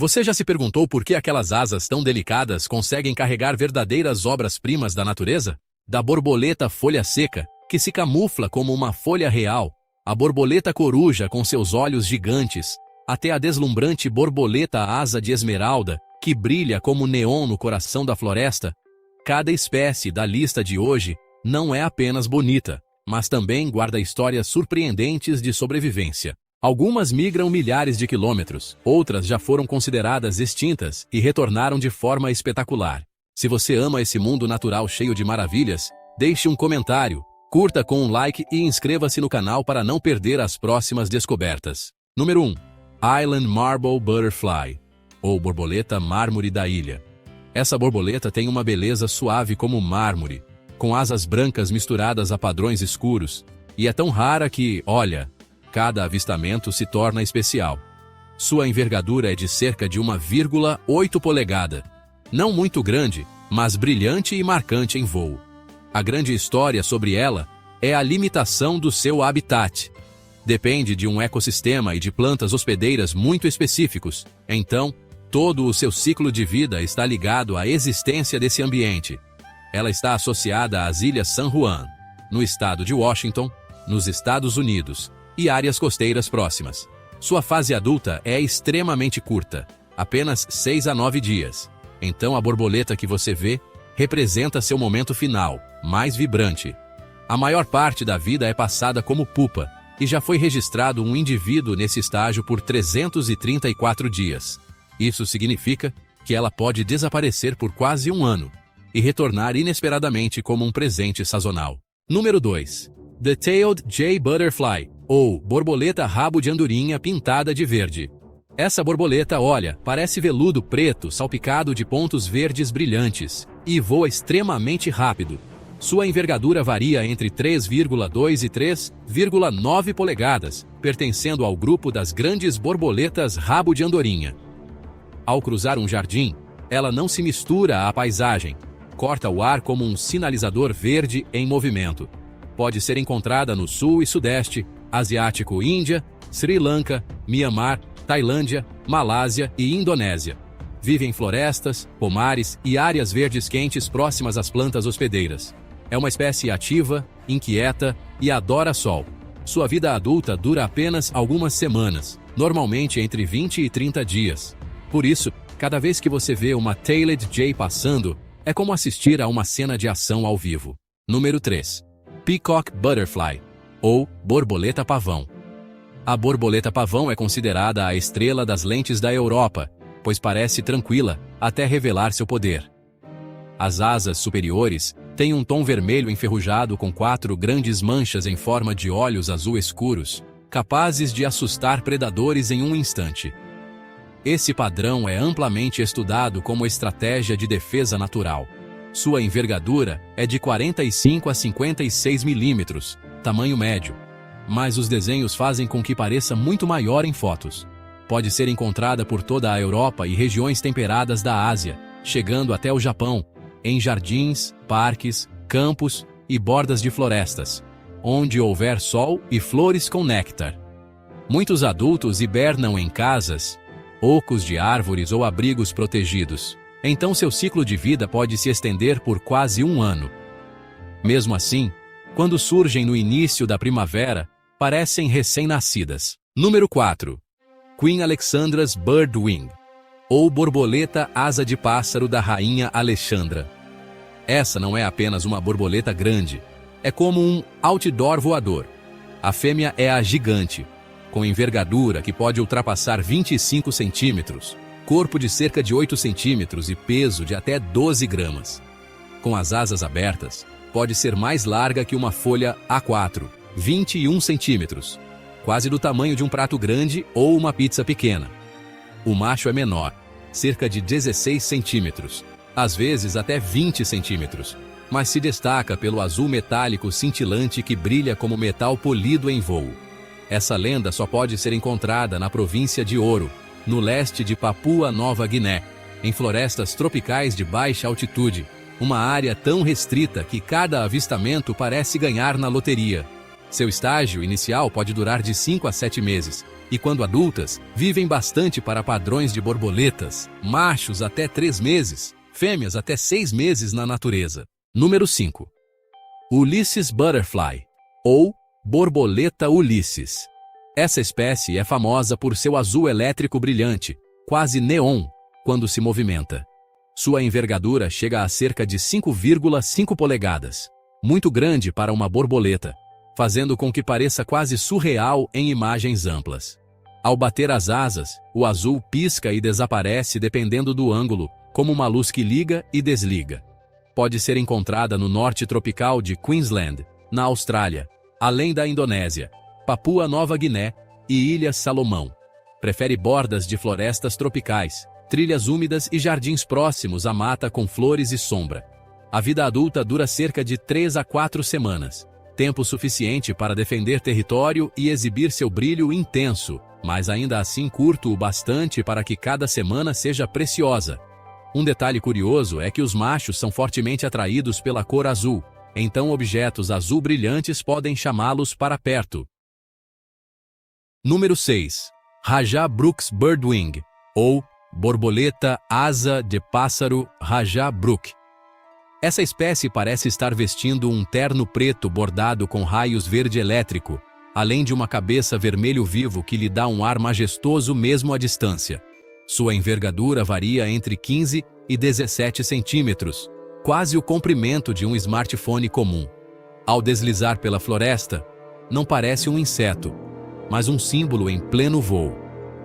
Você já se perguntou por que aquelas asas tão delicadas conseguem carregar verdadeiras obras-primas da natureza? Da borboleta folha seca, que se camufla como uma folha real, a borboleta coruja com seus olhos gigantes, até a deslumbrante borboleta asa de esmeralda, que brilha como neon no coração da floresta. Cada espécie da lista de hoje não é apenas bonita, mas também guarda histórias surpreendentes de sobrevivência. Algumas migram milhares de quilômetros, outras já foram consideradas extintas e retornaram de forma espetacular. Se você ama esse mundo natural cheio de maravilhas, deixe um comentário, curta com um like e inscreva-se no canal para não perder as próximas descobertas. Número 1. Island Marble Butterfly, ou borboleta mármore da ilha. Essa borboleta tem uma beleza suave como mármore, com asas brancas misturadas a padrões escuros, e é tão rara que, olha, cada avistamento se torna especial. Sua envergadura é de cerca de 1,8 polegada. Não muito grande, mas brilhante e marcante em voo. A grande história sobre ela é a limitação do seu habitat. Depende de um ecossistema e de plantas hospedeiras muito específicos, então, todo o seu ciclo de vida está ligado à existência desse ambiente. Ela está associada às Ilhas San Juan, no estado de Washington, nos Estados Unidos, e áreas costeiras próximas. Sua fase adulta é extremamente curta, apenas 6 a 9 dias. Então a borboleta que você vê representa seu momento final, mais vibrante. A maior parte da vida é passada como pupa, e já foi registrado um indivíduo nesse estágio por 334 dias. Isso significa que ela pode desaparecer por quase um ano e retornar inesperadamente como um presente sazonal. Número 2. The Tailed Jay Butterfly, ou borboleta rabo de andorinha pintada de verde. Essa borboleta, olha, parece veludo preto salpicado de pontos verdes brilhantes e voa extremamente rápido. Sua envergadura varia entre 3,2 e 3,9 polegadas, pertencendo ao grupo das grandes borboletas rabo de andorinha. Ao cruzar um jardim, ela não se mistura à paisagem, corta o ar como um sinalizador verde em movimento. Pode ser encontrada no sul e sudeste, asiático, Índia, Sri Lanka, Mianmar, Tailândia, Malásia e Indonésia. Vive em florestas, pomares e áreas verdes quentes próximas às plantas hospedeiras. É uma espécie ativa, inquieta e adora sol. Sua vida adulta dura apenas algumas semanas, normalmente entre 20 e 30 dias. Por isso, cada vez que você vê uma Tailed Jay passando, é como assistir a uma cena de ação ao vivo. Número 3. Peacock Butterfly, ou borboleta pavão. A borboleta pavão é considerada a estrela das lentes da Europa, pois parece tranquila até revelar seu poder. As asas superiores têm um tom vermelho enferrujado com 4 grandes manchas em forma de olhos azul escuros, capazes de assustar predadores em um instante. Esse padrão é amplamente estudado como estratégia de defesa natural. Sua envergadura é de 45 a 56 milímetros, tamanho médio, mas os desenhos fazem com que pareça muito maior em fotos. Pode ser encontrada por toda a Europa e regiões temperadas da Ásia, chegando até o Japão, em jardins, parques, campos e bordas de florestas, onde houver sol e flores com néctar. Muitos adultos hibernam em casas, ocos de árvores ou abrigos protegidos. Então seu ciclo de vida pode se estender por quase um ano. Mesmo assim, quando surgem no início da primavera, parecem recém-nascidas. Número 4. Queen Alexandra's Birdwing, ou borboleta asa de pássaro da Rainha Alexandra. Essa não é apenas uma borboleta grande, é como um outdoor voador. A fêmea é a gigante, com envergadura que pode ultrapassar 25 centímetros, corpo de cerca de 8 centímetros e peso de até 12 gramas. Com as asas abertas, pode ser mais larga que uma folha A4, 21 centímetros, quase do tamanho de um prato grande ou uma pizza pequena. O macho é menor, cerca de 16 centímetros, às vezes até 20 centímetros, mas se destaca pelo azul metálico cintilante que brilha como metal polido em voo. Essa lenda só pode ser encontrada na província de Ouro, no leste de Papua Nova Guiné, em florestas tropicais de baixa altitude, uma área tão restrita que cada avistamento parece ganhar na loteria. Seu estágio inicial pode durar de 5 a 7 meses, E quando adultas, vivem bastante para padrões de borboletas, machos até 3 meses, fêmeas até 6 meses na natureza. Número 5. Ulysses Butterfly, ou borboleta Ulisses. Essa espécie é famosa por seu azul elétrico brilhante, quase neon, quando se movimenta. Sua envergadura chega a cerca de 5,5 polegadas, muito grande para uma borboleta, fazendo com que pareça quase surreal em imagens amplas. Ao bater as asas, o azul pisca e desaparece dependendo do ângulo, como uma luz que liga e desliga. Pode ser encontrada no norte tropical de Queensland, na Austrália, além da Indonésia, Papua Nova Guiné e Ilhas Salomão. Prefere bordas de florestas tropicais, trilhas úmidas e jardins próximos à mata com flores e sombra. A vida adulta dura cerca de 3 a 4 semanas, tempo suficiente para defender território e exibir seu brilho intenso, mas ainda assim curto o bastante para que cada semana seja preciosa. Um detalhe curioso é que os machos são fortemente atraídos pela cor azul, então objetos azul brilhantes podem chamá-los para perto. Número 6. Rajah Brooks Birdwing, ou borboleta asa de pássaro Rajah Brook. Essa espécie parece estar vestindo um terno preto bordado com raios verde elétrico, além de uma cabeça vermelho vivo que lhe dá um ar majestoso mesmo à distância. Sua envergadura varia entre 15 e 17 centímetros, quase o comprimento de um smartphone comum. Ao deslizar pela floresta, não parece um inseto, mas um símbolo em pleno voo.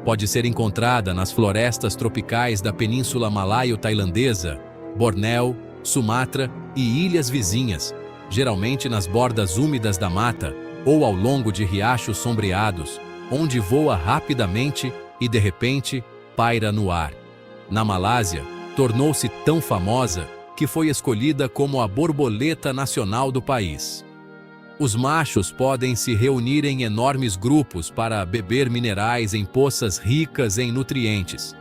Pode ser encontrada nas florestas tropicais da Península Malaio-Tailandesa, Bornéu, Sumatra e ilhas vizinhas, geralmente nas bordas úmidas da mata ou ao longo de riachos sombreados, onde voa rapidamente e, de repente, paira no ar. Na Malásia, tornou-se tão famosa que foi escolhida como a borboleta nacional do país. Os machos podem se reunir em enormes grupos para beber minerais em poças ricas em nutrientes.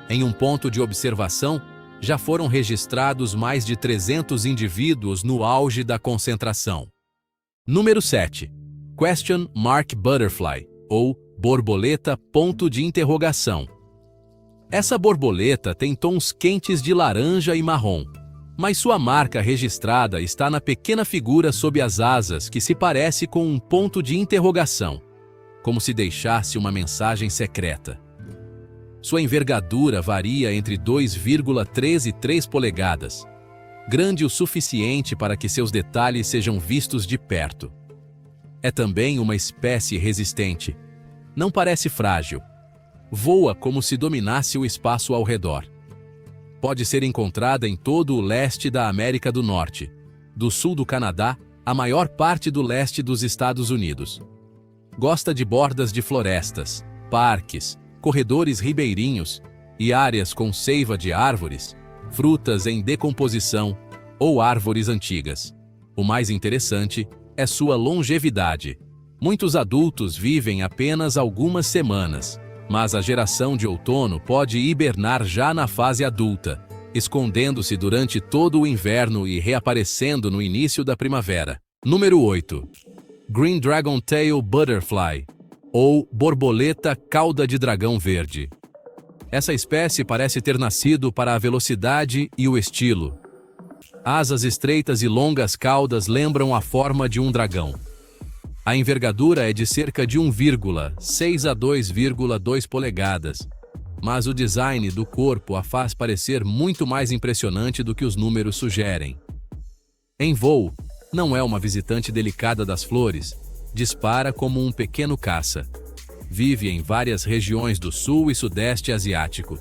Em um ponto de observação, já foram registrados mais de 300 indivíduos no auge da concentração. Número 7. Question Mark Butterfly, ou borboleta ponto de interrogação. Essa borboleta tem tons quentes de laranja e marrom, mas sua marca registrada está na pequena figura sob as asas que se parece com um ponto de interrogação, como se deixasse uma mensagem secreta. Sua envergadura varia entre 2,3 e 3 polegadas, grande o suficiente para que seus detalhes sejam vistos de perto. É também uma espécie resistente. Não parece frágil. Voa como se dominasse o espaço ao redor. Pode ser encontrada em todo o leste da América do Norte, do sul do Canadá, a maior parte do leste dos Estados Unidos. Gosta de bordas de florestas, parques, corredores ribeirinhos e áreas com seiva de árvores, frutas em decomposição ou árvores antigas. O mais interessante é sua longevidade. Muitos adultos vivem apenas algumas semanas, mas a geração de outono pode hibernar já na fase adulta, escondendo-se durante todo o inverno e reaparecendo no início da primavera. Número 8. Green Dragon Tail Butterfly, ou borboleta cauda de dragão verde. Essa espécie parece ter nascido para a velocidade e o estilo. Asas estreitas e longas caudas lembram a forma de um dragão. A envergadura é de cerca de 1,6 a 2,2 polegadas, mas o design do corpo a faz parecer muito mais impressionante do que os números sugerem. Em voo, não é uma visitante delicada das flores, dispara como um pequeno caça. Vive em várias regiões do sul e sudeste asiático.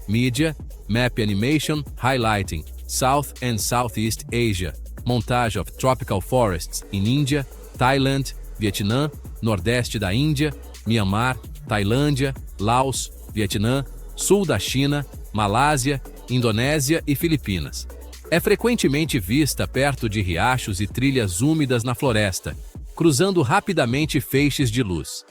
Mídia, Map Animation, Highlighting, South and Southeast Asia, Montage of Tropical Forests in India, Thailand, Vietnã, Nordeste da Índia, Myanmar, Tailândia, Laos, Vietnã, Sul da China, Malásia, Indonésia e Filipinas. É frequentemente vista perto de riachos e trilhas úmidas na floresta, cruzando rapidamente feixes de luz.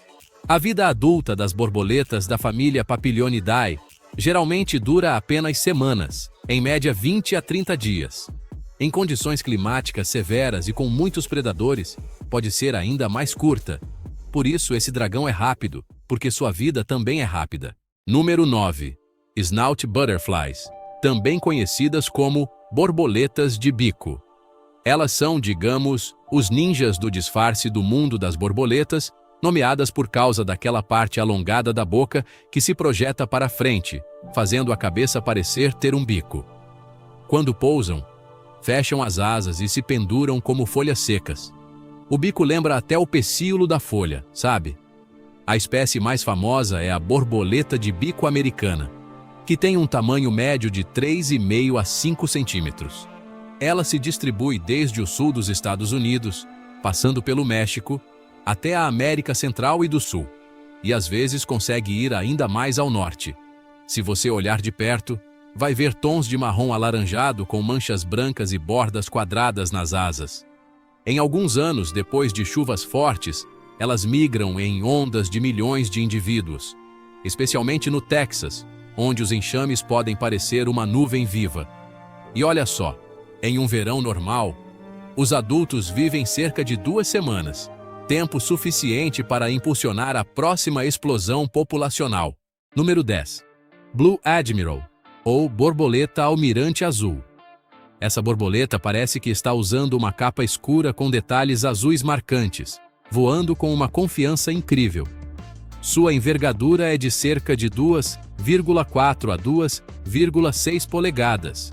A vida adulta das borboletas da família Papilionidae geralmente dura apenas semanas, em média 20 a 30 dias. Em condições climáticas severas e com muitos predadores, pode ser ainda mais curta. Por isso, esse dragão é rápido, porque sua vida também é rápida. Número 9. Snout Butterflies, também conhecidas como borboletas de bico. Elas são, digamos, os ninjas do disfarce do mundo das borboletas, nomeadas por causa daquela parte alongada da boca que se projeta para frente, fazendo a cabeça parecer ter um bico. Quando pousam, fecham as asas e se penduram como folhas secas. O bico lembra até o pecíolo da folha, sabe? A espécie mais famosa é a borboleta de bico americana, que tem um tamanho médio de 3,5 a 5 centímetros. Ela se distribui desde o sul dos Estados Unidos, passando pelo México, até a América Central e do Sul, e às vezes consegue ir ainda mais ao norte. Se você olhar de perto, vai ver tons de marrom alaranjado com manchas brancas e bordas quadradas nas asas. Em alguns anos depois de chuvas fortes, elas migram em ondas de milhões de indivíduos, especialmente no Texas, onde os enxames podem parecer uma nuvem viva. E olha só, em um verão normal, os adultos vivem cerca de 2 semanas, tempo suficiente para impulsionar a próxima explosão populacional. Número 10. Blue Admiral, ou borboleta almirante azul. Essa borboleta parece que está usando uma capa escura com detalhes azuis marcantes, voando com uma confiança incrível. Sua envergadura é de cerca de 2,4 a 2,6 polegadas,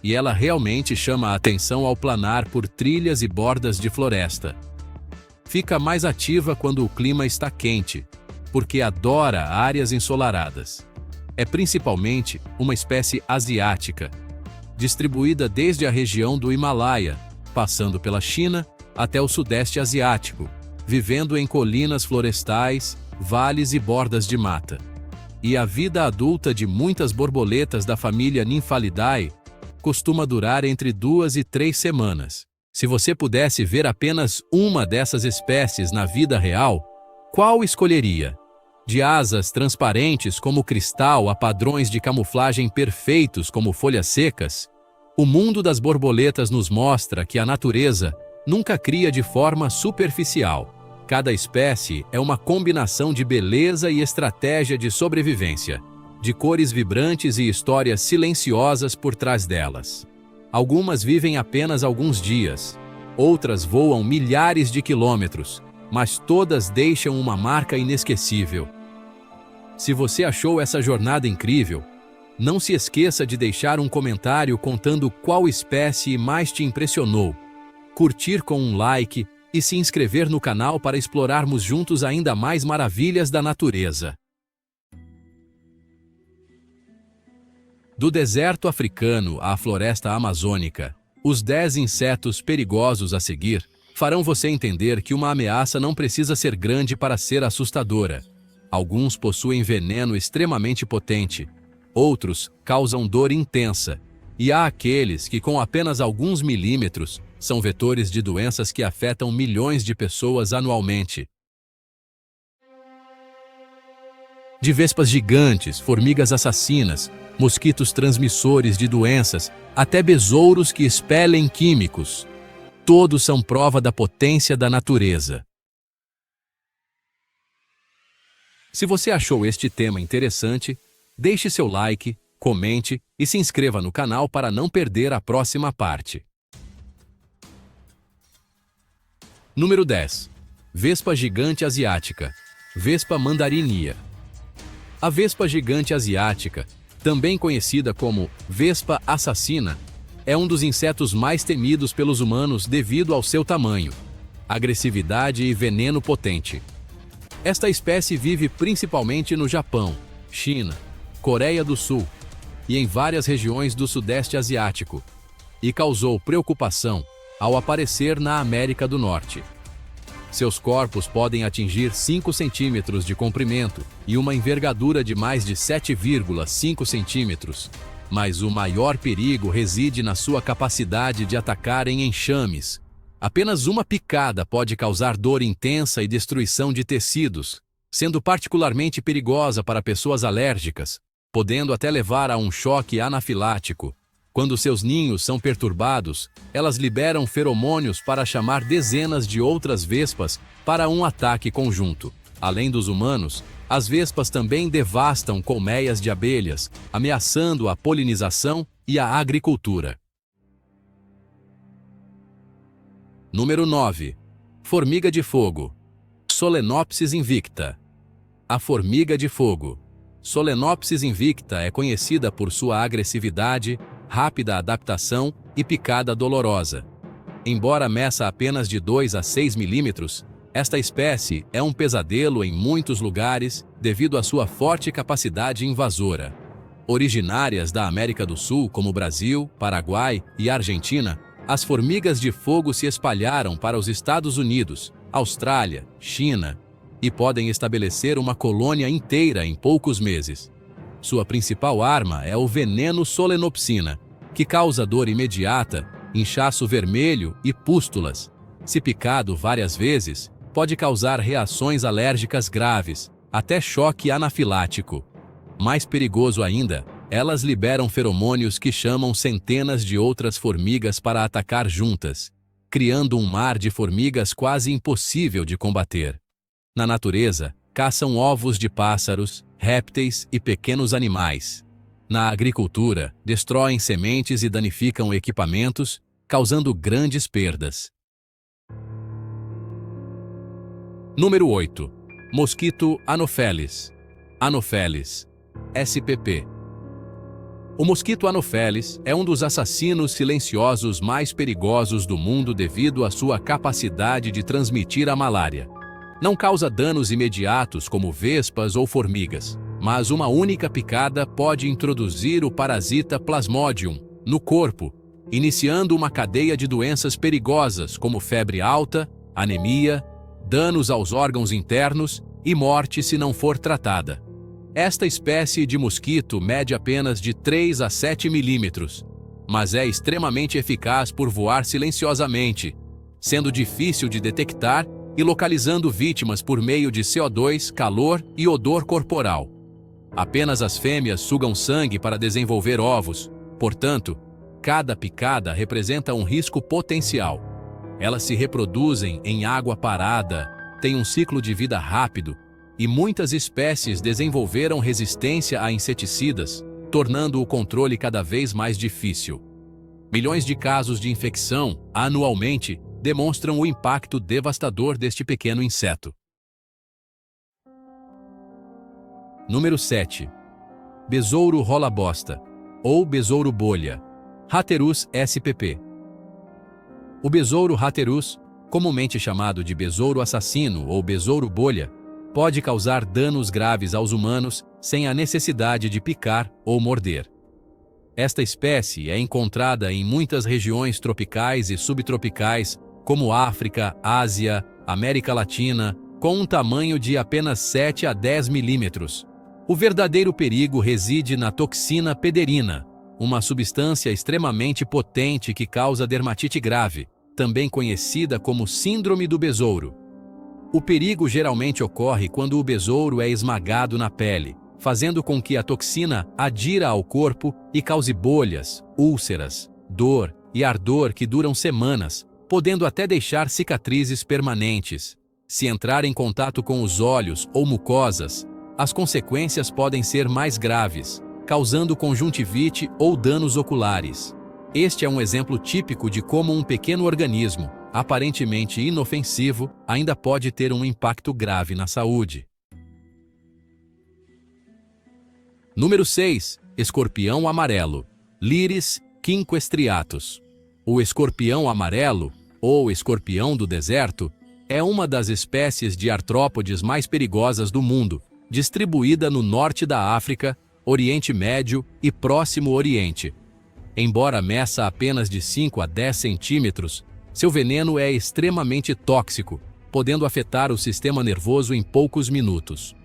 e ela realmente chama a atenção ao planar por trilhas e bordas de floresta. Fica mais ativa quando o clima está quente, porque adora áreas ensolaradas. É principalmente uma espécie asiática, distribuída desde a região do Himalaia, passando pela China até o Sudeste Asiático, vivendo em colinas florestais, vales e bordas de mata. E a vida adulta de muitas borboletas da família Nymphalidae costuma durar entre 2 e 3 semanas. Se você pudesse ver apenas uma dessas espécies na vida real, qual escolheria? De asas transparentes como cristal a padrões de camuflagem perfeitos como folhas secas, o mundo das borboletas nos mostra que a natureza nunca cria de forma superficial. Cada espécie é uma combinação de beleza e estratégia de sobrevivência, de cores vibrantes e histórias silenciosas por trás delas. Algumas vivem apenas alguns dias, outras voam milhares de quilômetros, mas todas deixam uma marca inesquecível. Se você achou essa jornada incrível, não se esqueça de deixar um comentário contando qual espécie mais te impressionou, curtir com um like e se inscrever no canal para explorarmos juntos ainda mais maravilhas da natureza. Do deserto africano à floresta amazônica, os 10 insetos perigosos a seguir farão você entender que uma ameaça não precisa ser grande para ser assustadora. Alguns possuem veneno extremamente potente, outros causam dor intensa, e há aqueles que com apenas alguns milímetros são vetores de doenças que afetam milhões de pessoas anualmente. De vespas gigantes, formigas assassinas, mosquitos transmissores de doenças, até besouros que expelem químicos. Todos são prova da potência da natureza. Se você achou este tema interessante, deixe seu like, comente e se inscreva no canal para não perder a próxima parte. Número 10. Vespa gigante asiática, Vespa mandarinia. A vespa gigante asiática, também conhecida como vespa assassina, é um dos insetos mais temidos pelos humanos devido ao seu tamanho, agressividade e veneno potente. Esta espécie vive principalmente no Japão, China, Coreia do Sul e em várias regiões do Sudeste Asiático, e causou preocupação ao aparecer na América do Norte. Seus corpos podem atingir 5 centímetros de comprimento e uma envergadura de mais de 7,5 centímetros, mas o maior perigo reside na sua capacidade de atacar em enxames. Apenas uma picada pode causar dor intensa e destruição de tecidos, sendo particularmente perigosa para pessoas alérgicas, podendo até levar a um choque anafilático. Quando seus ninhos são perturbados, elas liberam feromônios para chamar dezenas de outras vespas para um ataque conjunto. Além dos humanos, As vespas também devastam colmeias de abelhas, ameaçando a polinização e a agricultura. Número 9. Formiga de fogo. Solenopsis invicta. A formiga de fogo. Solenopsis invicta é conhecida por sua agressividade, rápida adaptação e picada dolorosa. Embora meça apenas de 2 a 6 milímetros, esta espécie é um pesadelo em muitos lugares devido à sua forte capacidade invasora. Originárias da América do Sul, como Brasil, Paraguai e Argentina, as formigas de fogo se espalharam para os Estados Unidos, Austrália, China e podem estabelecer uma colônia inteira em poucos meses. Sua principal arma é o veneno solenopsina, que causa dor imediata, inchaço vermelho e pústulas. Se picado várias vezes, pode causar reações alérgicas graves, até choque anafilático. Mais perigoso ainda, elas liberam feromônios que chamam centenas de outras formigas para atacar juntas, criando um mar de formigas quase impossível de combater. Na natureza, caçam ovos de pássaros, répteis e pequenos animais. Na agricultura, destroem sementes e danificam equipamentos, causando grandes perdas. Número 8. Mosquito Anopheles. Anopheles, SPP. O mosquito Anopheles é um dos assassinos silenciosos mais perigosos do mundo devido à sua capacidade de transmitir a malária. Não causa danos imediatos como vespas ou formigas, mas uma única picada pode introduzir o parasita Plasmodium no corpo, iniciando uma cadeia de doenças perigosas como febre alta, anemia, danos aos órgãos internos e morte se não for tratada. Esta espécie de mosquito mede apenas de 3 a 7 milímetros, mas é extremamente eficaz por voar silenciosamente, sendo difícil de detectar e localizando vítimas por meio de CO2, calor e odor corporal. Apenas as fêmeas sugam sangue para desenvolver ovos, portanto, cada picada representa um risco potencial. Elas se reproduzem em água parada, têm um ciclo de vida rápido, e muitas espécies desenvolveram resistência a inseticidas, tornando o controle cada vez mais difícil. Milhões de casos de infecção, anualmente, demonstram o impacto devastador deste pequeno inseto. Número 7. Besouro rola-bosta, ou besouro bolha, Hatherus spp. O besouro Hatherus, comumente chamado de besouro assassino ou besouro bolha, pode causar danos graves aos humanos sem a necessidade de picar ou morder. Esta espécie é encontrada em muitas regiões tropicais e subtropicais, como África, Ásia, América Latina, com um tamanho de apenas 7 a 10 milímetros. O verdadeiro perigo reside na toxina pederina, uma substância extremamente potente que causa dermatite grave, também conhecida como síndrome do besouro. O perigo geralmente ocorre quando o besouro é esmagado na pele, fazendo com que a toxina adira ao corpo e cause bolhas, úlceras, dor e ardor que duram semanas, podendo até deixar cicatrizes permanentes. Se entrar em contato com os olhos ou mucosas, as consequências podem ser mais graves, causando conjuntivite ou danos oculares. Este é um exemplo típico de como um pequeno organismo, aparentemente inofensivo, ainda pode ter um impacto grave na saúde. Número 6. Escorpião amarelo, Liris quinquestriatus. O escorpião amarelo, ou escorpião do deserto, é uma das espécies de artrópodes mais perigosas do mundo, distribuída no norte da África, Oriente Médio e Próximo Oriente. Embora meça apenas de 5 a 10 centímetros, seu veneno é extremamente tóxico, podendo afetar o sistema nervoso em poucos minutos.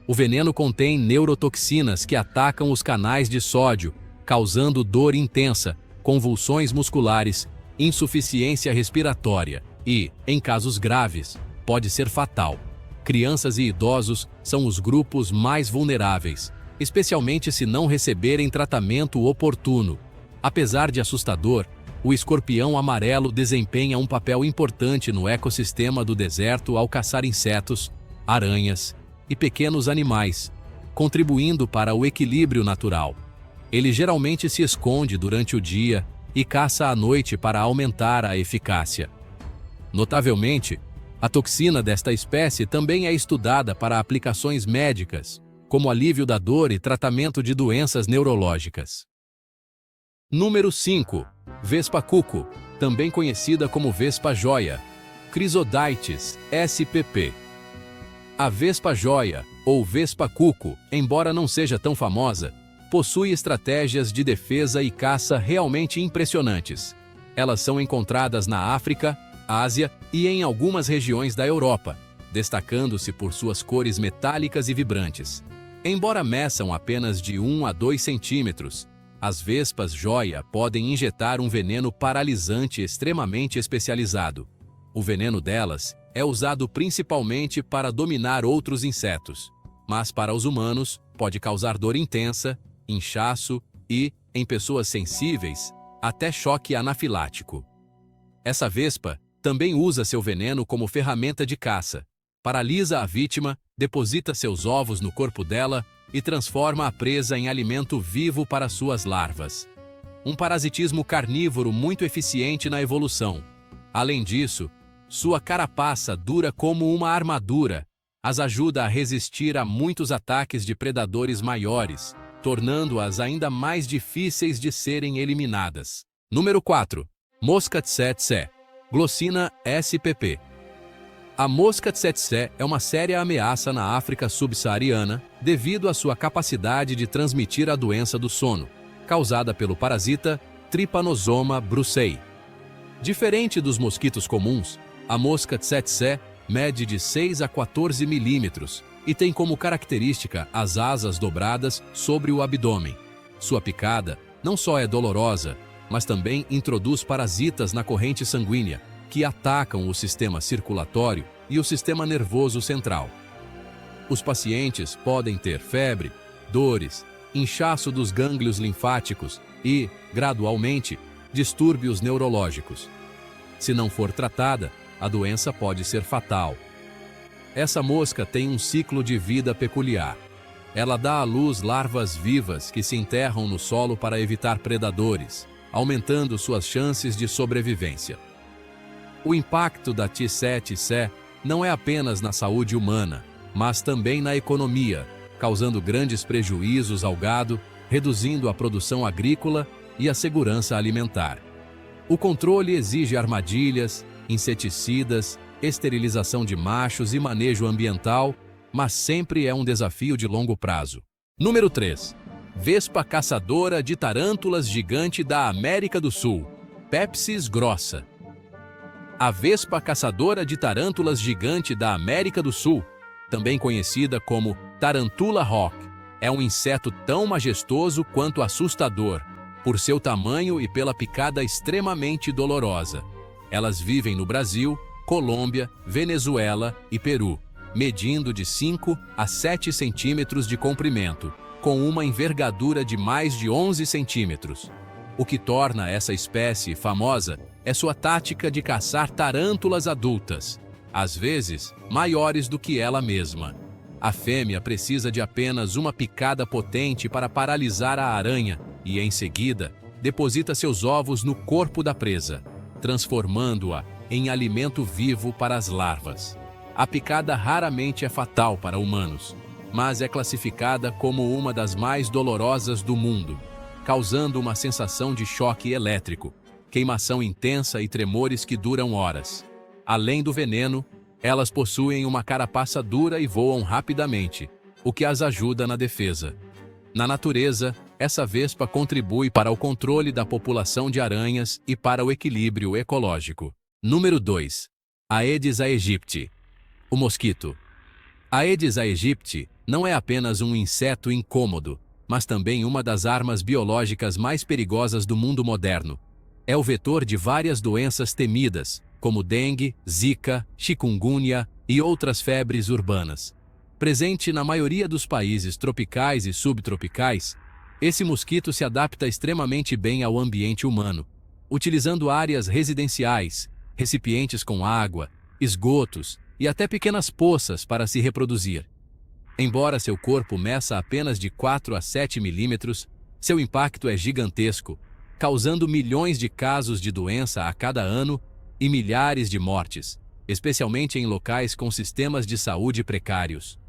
O veneno contém neurotoxinas que atacam os canais de sódio, causando dor intensa, convulsões musculares, insuficiência respiratória e, em casos graves, pode ser fatal. Crianças e idosos são os grupos mais vulneráveis, especialmente se não receberem tratamento oportuno. Apesar de assustador, o escorpião amarelo desempenha um papel importante no ecossistema do deserto ao caçar insetos, aranhas e pequenos animais, contribuindo para o equilíbrio natural. Ele geralmente se esconde durante o dia e caça à noite para aumentar a eficácia. Notavelmente, a toxina desta espécie também é estudada para aplicações médicas, como alívio da dor e tratamento de doenças neurológicas. Número 5. Vespa cuco, também conhecida como vespa-joia, Chrysodites spp. A vespa-joia, ou vespa-cuco, embora não seja tão famosa, possui estratégias de defesa e caça realmente impressionantes. Elas são encontradas na África, Ásia e em algumas regiões da Europa, destacando-se por suas cores metálicas e vibrantes. Embora meçam apenas de 1 a 2 centímetros, as vespas-joia podem injetar um veneno paralisante extremamente especializado. O veneno delas é usado principalmente para dominar outros insetos, mas para os humanos pode causar dor intensa, inchaço e, em pessoas sensíveis, até choque anafilático. Essa vespa também usa seu veneno como ferramenta de caça, paralisa a vítima, deposita seus ovos no corpo dela e transforma a presa em alimento vivo para suas larvas. Um parasitismo carnívoro muito eficiente na evolução. Além disso, sua carapaça dura como uma armadura, as ajuda a resistir a muitos ataques de predadores maiores, tornando-as ainda mais difíceis de serem eliminadas. Número 4. Mosca tsetse, Glossina spp. A mosca tsetse é uma séria ameaça na África subsaariana devido à sua capacidade de transmitir a doença do sono, causada pelo parasita Trypanosoma brucei. Diferente dos mosquitos comuns, a mosca tsetse mede de 6 a 14 milímetros e tem como característica as asas dobradas sobre o abdômen. Sua picada não só é dolorosa, mas também introduz parasitas na corrente sanguínea, que atacam o sistema circulatório e o sistema nervoso central. Os pacientes podem ter febre, dores, inchaço dos gânglios linfáticos e, gradualmente, distúrbios neurológicos. Se não for tratada, a doença pode ser fatal. Essa mosca tem um ciclo de vida peculiar. Ela dá à luz larvas vivas que se enterram no solo para evitar predadores, aumentando suas chances de sobrevivência. O impacto da tsetse não é apenas na saúde humana, mas também na economia, causando grandes prejuízos ao gado, reduzindo a produção agrícola e a segurança alimentar. O controle exige armadilhas, inseticidas, esterilização de machos e manejo ambiental, mas sempre é um desafio de longo prazo. Número 3. Vespa caçadora de tarântulas gigante da América do Sul, Pepsis grossa. A vespa caçadora de tarântulas gigante da América do Sul, também conhecida como tarantula rock, é um inseto tão majestoso quanto assustador, por seu tamanho e pela picada extremamente dolorosa. Elas vivem no Brasil, Colômbia, Venezuela e Peru, medindo de 5 a 7 centímetros de comprimento, com uma envergadura de mais de 11 centímetros. O que torna essa espécie famosa é sua tática de caçar tarântulas adultas, às vezes maiores do que ela mesma. A fêmea precisa de apenas uma picada potente para paralisar a aranha e, em seguida, deposita seus ovos no corpo da presa, transformando-a em alimento vivo para as larvas. A picada raramente é fatal para humanos, mas é classificada como uma das mais dolorosas do mundo, causando uma sensação de choque elétrico, queimação intensa e tremores que duram horas. Além do veneno, elas possuem uma carapaça dura e voam rapidamente, o que as ajuda na defesa. Na natureza, essa vespa contribui para o controle da população de aranhas e para o equilíbrio ecológico. Número 2. Aedes aegypti, o mosquito. Aedes aegypti não é apenas um inseto incômodo, mas também uma das armas biológicas mais perigosas do mundo moderno. É o vetor de várias doenças temidas, como dengue, zika, chikungunya e outras febres urbanas. Presente na maioria dos países tropicais e subtropicais, esse mosquito se adapta extremamente bem ao ambiente humano, utilizando áreas residenciais, recipientes com água, esgotos e até pequenas poças para se reproduzir. Embora seu corpo meça apenas de 4 a 7 milímetros, seu impacto é gigantesco, causando milhões de casos de doença a cada ano e milhares de mortes, especialmente em locais com sistemas de saúde precários.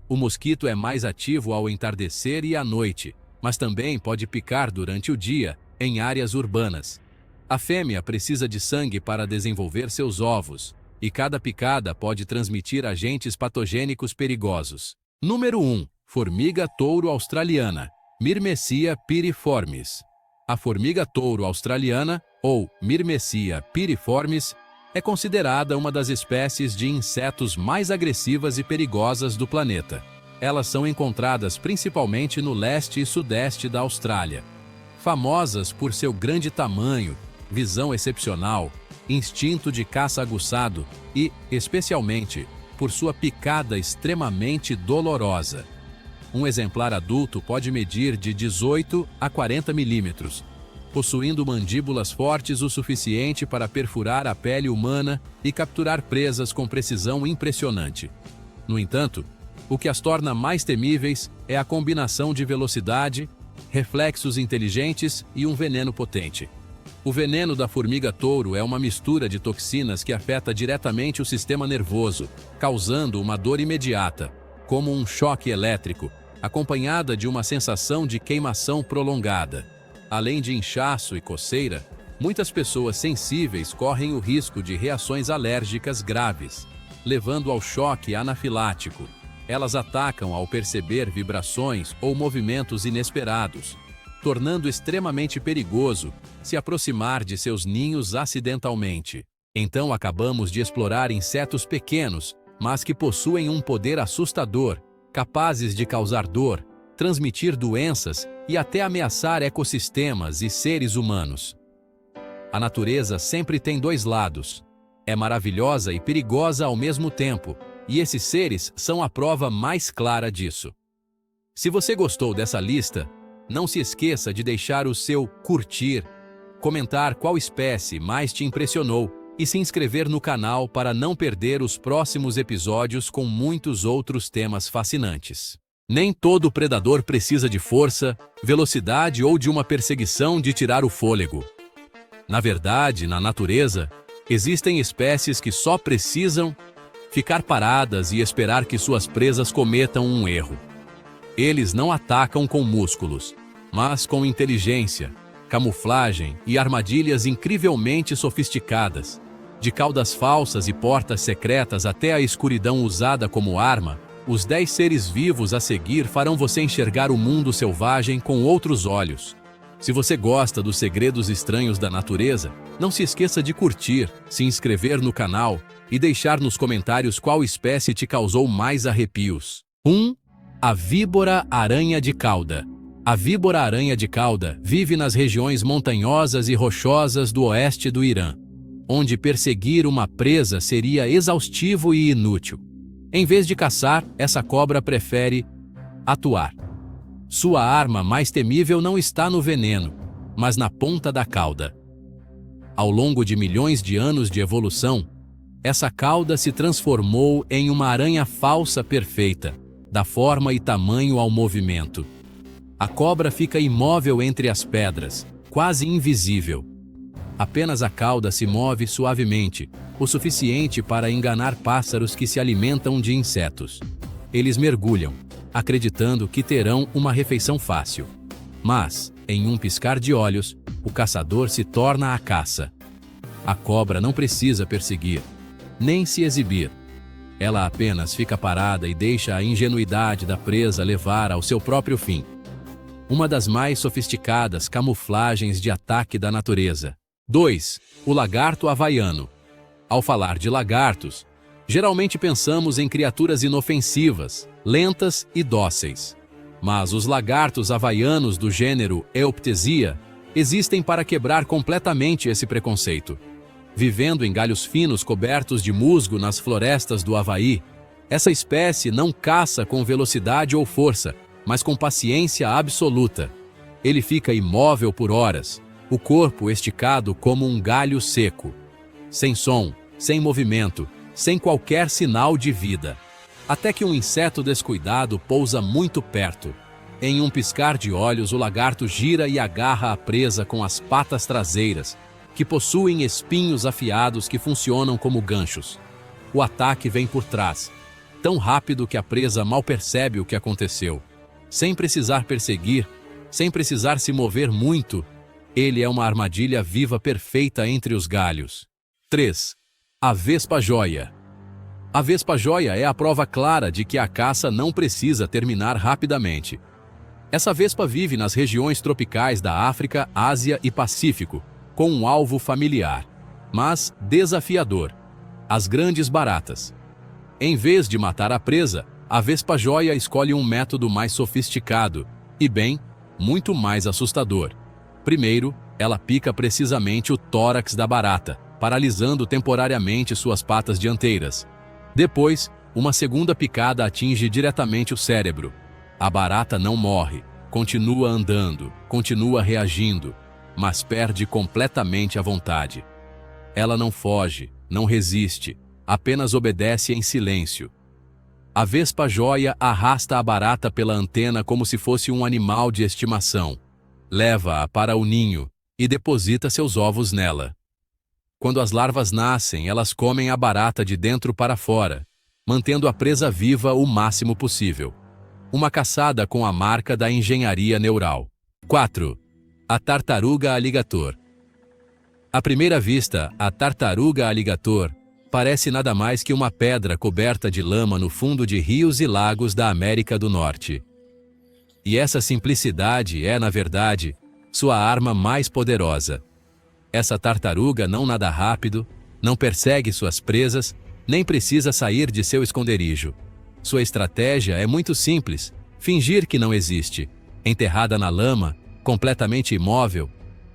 O mosquito é mais ativo ao entardecer e à noite, mas também pode picar durante o dia em áreas urbanas. A fêmea precisa de sangue para desenvolver seus ovos, e cada picada pode transmitir agentes patogênicos perigosos. Número 1. Formiga-touro australiana, Myrmecia piriformis. A formiga-touro australiana, ou Myrmecia piriformis, é considerada uma das espécies de insetos mais agressivas e perigosas do planeta. Elas são encontradas principalmente no leste e sudeste da Austrália. Famosas por seu grande tamanho, visão excepcional, instinto de caça aguçado e, especialmente, por sua picada extremamente dolorosa. Um exemplar adulto pode medir de 18 a 40 milímetros, possuindo mandíbulas fortes o suficiente para perfurar a pele humana e capturar presas com precisão impressionante. No entanto, o que as torna mais temíveis é a combinação de velocidade, reflexos inteligentes e um veneno potente. O veneno da formiga-touro é uma mistura de toxinas que afeta diretamente o sistema nervoso, causando uma dor imediata, como um choque elétrico, acompanhada de uma sensação de queimação prolongada. Além de inchaço e coceira, muitas pessoas sensíveis correm o risco de reações alérgicas graves, levando ao choque anafilático. Elas atacam ao perceber vibrações ou movimentos inesperados, tornando extremamente perigoso se aproximar de seus ninhos acidentalmente. Então acabamos de explorar insetos pequenos, mas que possuem um poder assustador, capazes de causar dor, transmitir doenças e até ameaçar ecossistemas e seres humanos. A natureza sempre tem dois lados. É maravilhosa e perigosa ao mesmo tempo, e esses seres são a prova mais clara disso. Se você gostou dessa lista, não se esqueça de deixar o seu curtir, comentar qual espécie mais te impressionou e se inscrever no canal para não perder os próximos episódios com muitos outros temas fascinantes. Nem todo predador precisa de força, velocidade ou de uma perseguição de tirar o fôlego. Na verdade, na natureza, existem espécies que só precisam ficar paradas e esperar que suas presas cometam um erro. Eles não atacam com músculos, mas com inteligência, camuflagem e armadilhas incrivelmente sofisticadas. De caudas falsas e portas secretas até a escuridão usada como arma, os 10 seres vivos a seguir farão você enxergar o mundo selvagem com outros olhos. Se você gosta dos segredos estranhos da natureza, não se esqueça de curtir, se inscrever no canal e deixar nos comentários qual espécie te causou mais arrepios. 1. A víbora-aranha de cauda. A víbora-aranha de cauda vive nas regiões montanhosas e rochosas do oeste do Irã, onde perseguir uma presa seria exaustivo e inútil. Em vez de caçar, essa cobra prefere atuar. Sua arma mais temível não está no veneno, mas na ponta da cauda. Ao longo de milhões de anos de evolução, essa cauda se transformou em uma aranha falsa perfeita, dá forma e tamanho ao movimento. A cobra fica imóvel entre as pedras, quase invisível. Apenas a cauda se move suavemente, o suficiente para enganar pássaros que se alimentam de insetos. Eles mergulham, acreditando que terão uma refeição fácil. Mas, em um piscar de olhos, o caçador se torna a caça. A cobra não precisa perseguir, nem se exibir. Ela apenas fica parada e deixa a ingenuidade da presa levar ao seu próprio fim. Uma das mais sofisticadas camuflagens de ataque da natureza. 2. O lagarto havaiano. Ao falar de lagartos, geralmente pensamos em criaturas inofensivas, lentas e dóceis. Mas os lagartos havaianos do gênero Euptesia existem para quebrar completamente esse preconceito. Vivendo em galhos finos cobertos de musgo nas florestas do Havaí, essa espécie não caça com velocidade ou força, mas com paciência absoluta. Ele fica imóvel por horas, o corpo esticado como um galho seco, sem som, sem movimento, sem qualquer sinal de vida. até que um inseto descuidado pousa muito perto. Em um piscar de olhos, o lagarto gira e agarra a presa com as patas traseiras, que possuem espinhos afiados que funcionam como ganchos. O ataque vem por trás, tão rápido que a presa mal percebe o que aconteceu. Sem precisar perseguir, sem precisar se mover muito, ele é uma armadilha viva perfeita entre os galhos. 3. A vespa-joia. A vespa-joia é a prova clara de que a caça não precisa terminar rapidamente. Essa vespa vive nas regiões tropicais da África, Ásia e Pacífico, com um alvo familiar, mas desafiador: as grandes baratas. Em vez de matar a presa, a vespa-joia escolhe um método mais sofisticado e, bem, muito mais assustador. Primeiro, ela pica precisamente o tórax da barata, paralisando temporariamente suas patas dianteiras. Depois, uma segunda picada atinge diretamente o cérebro. A barata não morre, continua andando, continua reagindo, mas perde completamente a vontade. Ela não foge, não resiste, apenas obedece em silêncio. A vespa-joia arrasta a barata pela antena como se fosse um animal de estimação. Leva-a para o ninho e deposita seus ovos nela. Quando as larvas nascem, elas comem a barata de dentro para fora, mantendo a presa viva o máximo possível. Uma caçada com a marca da engenharia neural. 4. A tartaruga aligator. À primeira vista, a tartaruga aligator parece nada mais que uma pedra coberta de lama no fundo de rios e lagos da América do Norte. E essa simplicidade é, na verdade, sua arma mais poderosa. Essa tartaruga não nada rápido, não persegue suas presas, nem precisa sair de seu esconderijo. Sua estratégia é muito simples: fingir que não existe. Enterrada na lama, completamente imóvel,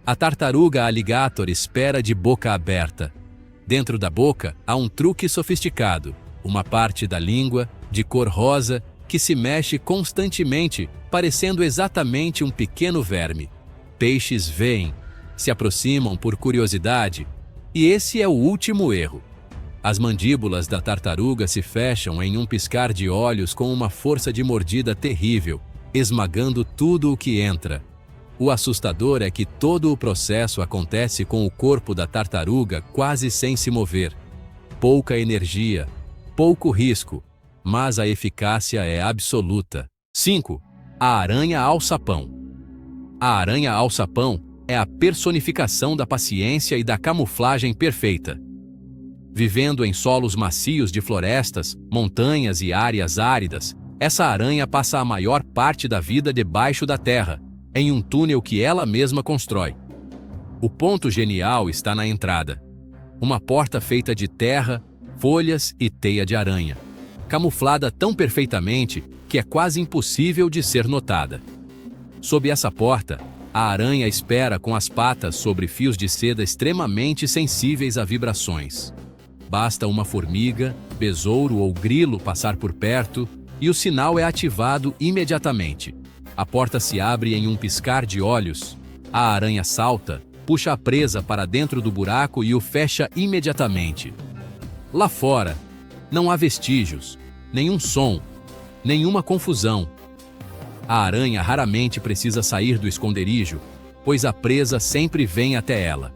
a tartaruga alligator espera de boca aberta. Dentro da boca há um truque sofisticado, uma parte da língua, de cor rosa, que se mexe constantemente, parecendo exatamente um pequeno verme. Peixes veem, se aproximam por curiosidade, e esse é o último erro. As mandíbulas da tartaruga se fecham em um piscar de olhos com uma força de mordida terrível, esmagando tudo o que entra. O assustador é que todo o processo acontece com o corpo da tartaruga quase sem se mover. Pouca energia, pouco risco, mas a eficácia é absoluta. 5. A aranha-alçapão. A aranha-alçapão é a personificação da paciência e da camuflagem perfeita. Vivendo em solos macios de florestas, montanhas e áreas áridas, essa aranha passa a maior parte da vida debaixo da terra, em um túnel que ela mesma constrói. O ponto genial está na entrada. Uma porta feita de terra, folhas e teia de aranha, camuflada tão perfeitamente que é quase impossível de ser notada. Sob essa porta, a aranha espera com as patas sobre fios de seda extremamente sensíveis a vibrações. Basta uma formiga, besouro ou grilo passar por perto e o sinal é ativado imediatamente. A porta se abre em um piscar de olhos. A aranha salta, puxa a presa para dentro do buraco e o fecha imediatamente. Lá fora, não há vestígios, nenhum som, nenhuma confusão. A aranha raramente precisa sair do esconderijo, pois a presa sempre vem até ela.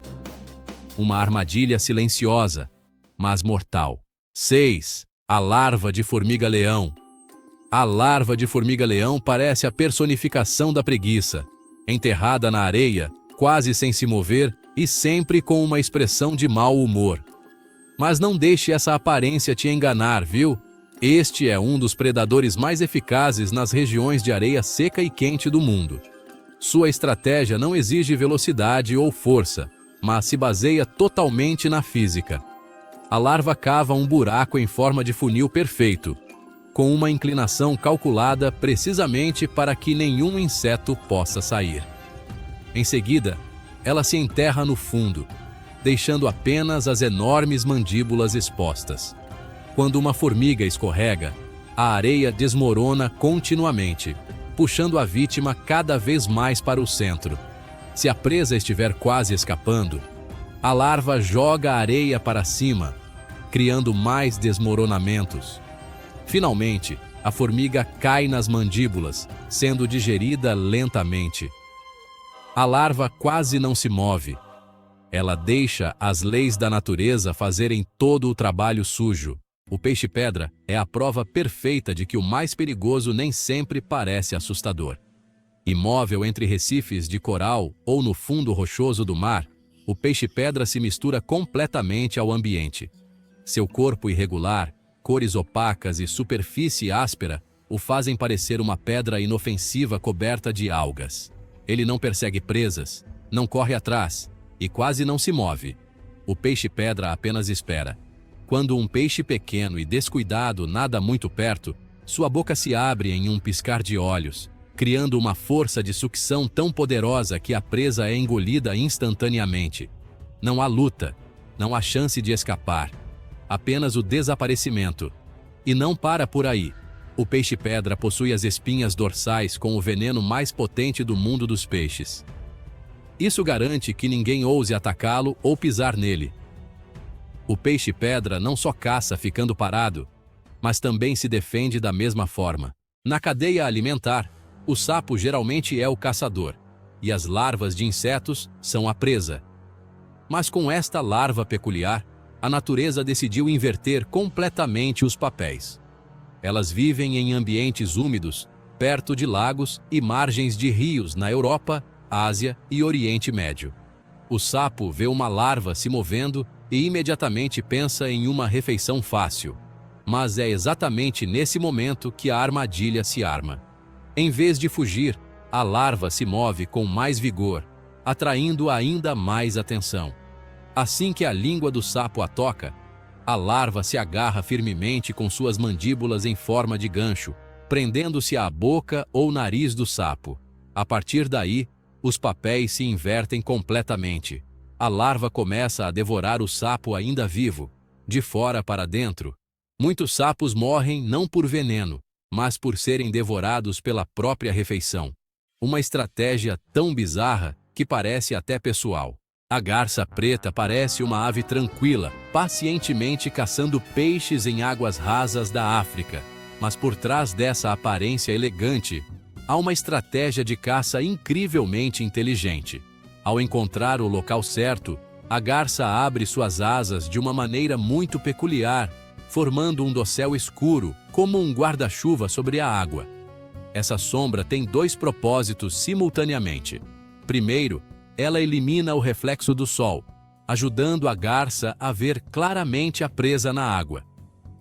Uma armadilha silenciosa, mas mortal. 6. A larva de formiga-leão. A larva de formiga-leão parece a personificação da preguiça, enterrada na areia, quase sem se mover e sempre com uma expressão de mau humor. Mas não deixe essa aparência te enganar, viu? Este é um dos predadores mais eficazes nas regiões de areia seca e quente do mundo. Sua estratégia não exige velocidade ou força, mas se baseia totalmente na física. A larva cava um buraco em forma de funil perfeito, com uma inclinação calculada precisamente para que nenhum inseto possa sair. Em seguida, ela se enterra no fundo, deixando apenas as enormes mandíbulas expostas. Quando uma formiga escorrega, a areia desmorona continuamente, puxando a vítima cada vez mais para o centro. Se a presa estiver quase escapando, a larva joga a areia para cima, criando mais desmoronamentos. Finalmente, a formiga cai nas mandíbulas, sendo digerida lentamente. A larva quase não se move. Ela deixa as leis da natureza fazerem todo o trabalho sujo. O peixe-pedra é a prova perfeita de que o mais perigoso nem sempre parece assustador. Imóvel entre recifes de coral ou no fundo rochoso do mar, o peixe-pedra se mistura completamente ao ambiente. Seu corpo irregular, cores opacas e superfície áspera o fazem parecer uma pedra inofensiva coberta de algas. Ele não persegue presas, não corre atrás e quase não se move. O peixe-pedra apenas espera. Quando um peixe pequeno e descuidado nada muito perto, sua boca se abre em um piscar de olhos, criando uma força de sucção tão poderosa que a presa é engolida instantaneamente. Não há luta, não há chance de escapar, apenas o desaparecimento. E não para por aí. O peixe-pedra possui as espinhas dorsais com o veneno mais potente do mundo dos peixes. Isso garante que ninguém ouse atacá-lo ou pisar nele. O peixe-pedra não só caça ficando parado, mas também se defende da mesma forma. Na cadeia alimentar, o sapo geralmente é o caçador, e as larvas de insetos são a presa. Mas com esta larva peculiar, a natureza decidiu inverter completamente os papéis. Elas vivem em ambientes úmidos, perto de lagos e margens de rios na Europa, Ásia e Oriente Médio. O sapo vê uma larva se movendo e imediatamente pensa em uma refeição fácil. Mas é exatamente nesse momento que a armadilha se arma. Em vez de fugir, a larva se move com mais vigor, atraindo ainda mais atenção. Assim que a língua do sapo a toca, a larva se agarra firmemente com suas mandíbulas em forma de gancho, prendendo-se à boca ou nariz do sapo. A partir daí, os papéis se invertem completamente. A larva começa a devorar o sapo ainda vivo, de fora para dentro. Muitos sapos morrem não por veneno, mas por serem devorados pela própria refeição. Uma estratégia tão bizarra que parece até pessoal. A garça preta parece uma ave tranquila, pacientemente caçando peixes em águas rasas da África. Mas por trás dessa aparência elegante, há uma estratégia de caça incrivelmente inteligente. Ao encontrar o local certo, a garça abre suas asas de uma maneira muito peculiar, formando um dossel escuro, como um guarda-chuva sobre a água. Essa sombra tem dois propósitos simultaneamente. Primeiro, ela elimina o reflexo do sol, ajudando a garça a ver claramente a presa na água.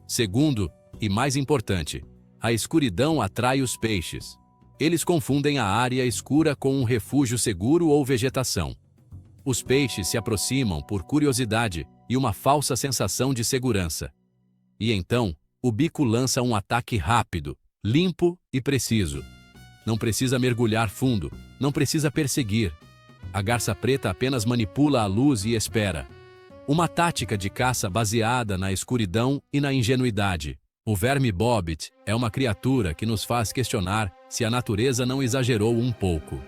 Segundo, e mais importante, a escuridão atrai os peixes. Eles confundem a área escura com um refúgio seguro ou vegetação. Os peixes se aproximam por curiosidade e uma falsa sensação de segurança. E então, o bico lança um ataque rápido, limpo e preciso. Não precisa mergulhar fundo, não precisa perseguir. A garça preta apenas manipula a luz e espera. Uma tática de caça baseada na escuridão e na ingenuidade. O verme bobbit é uma criatura que nos faz questionar se a natureza não exagerou um pouco.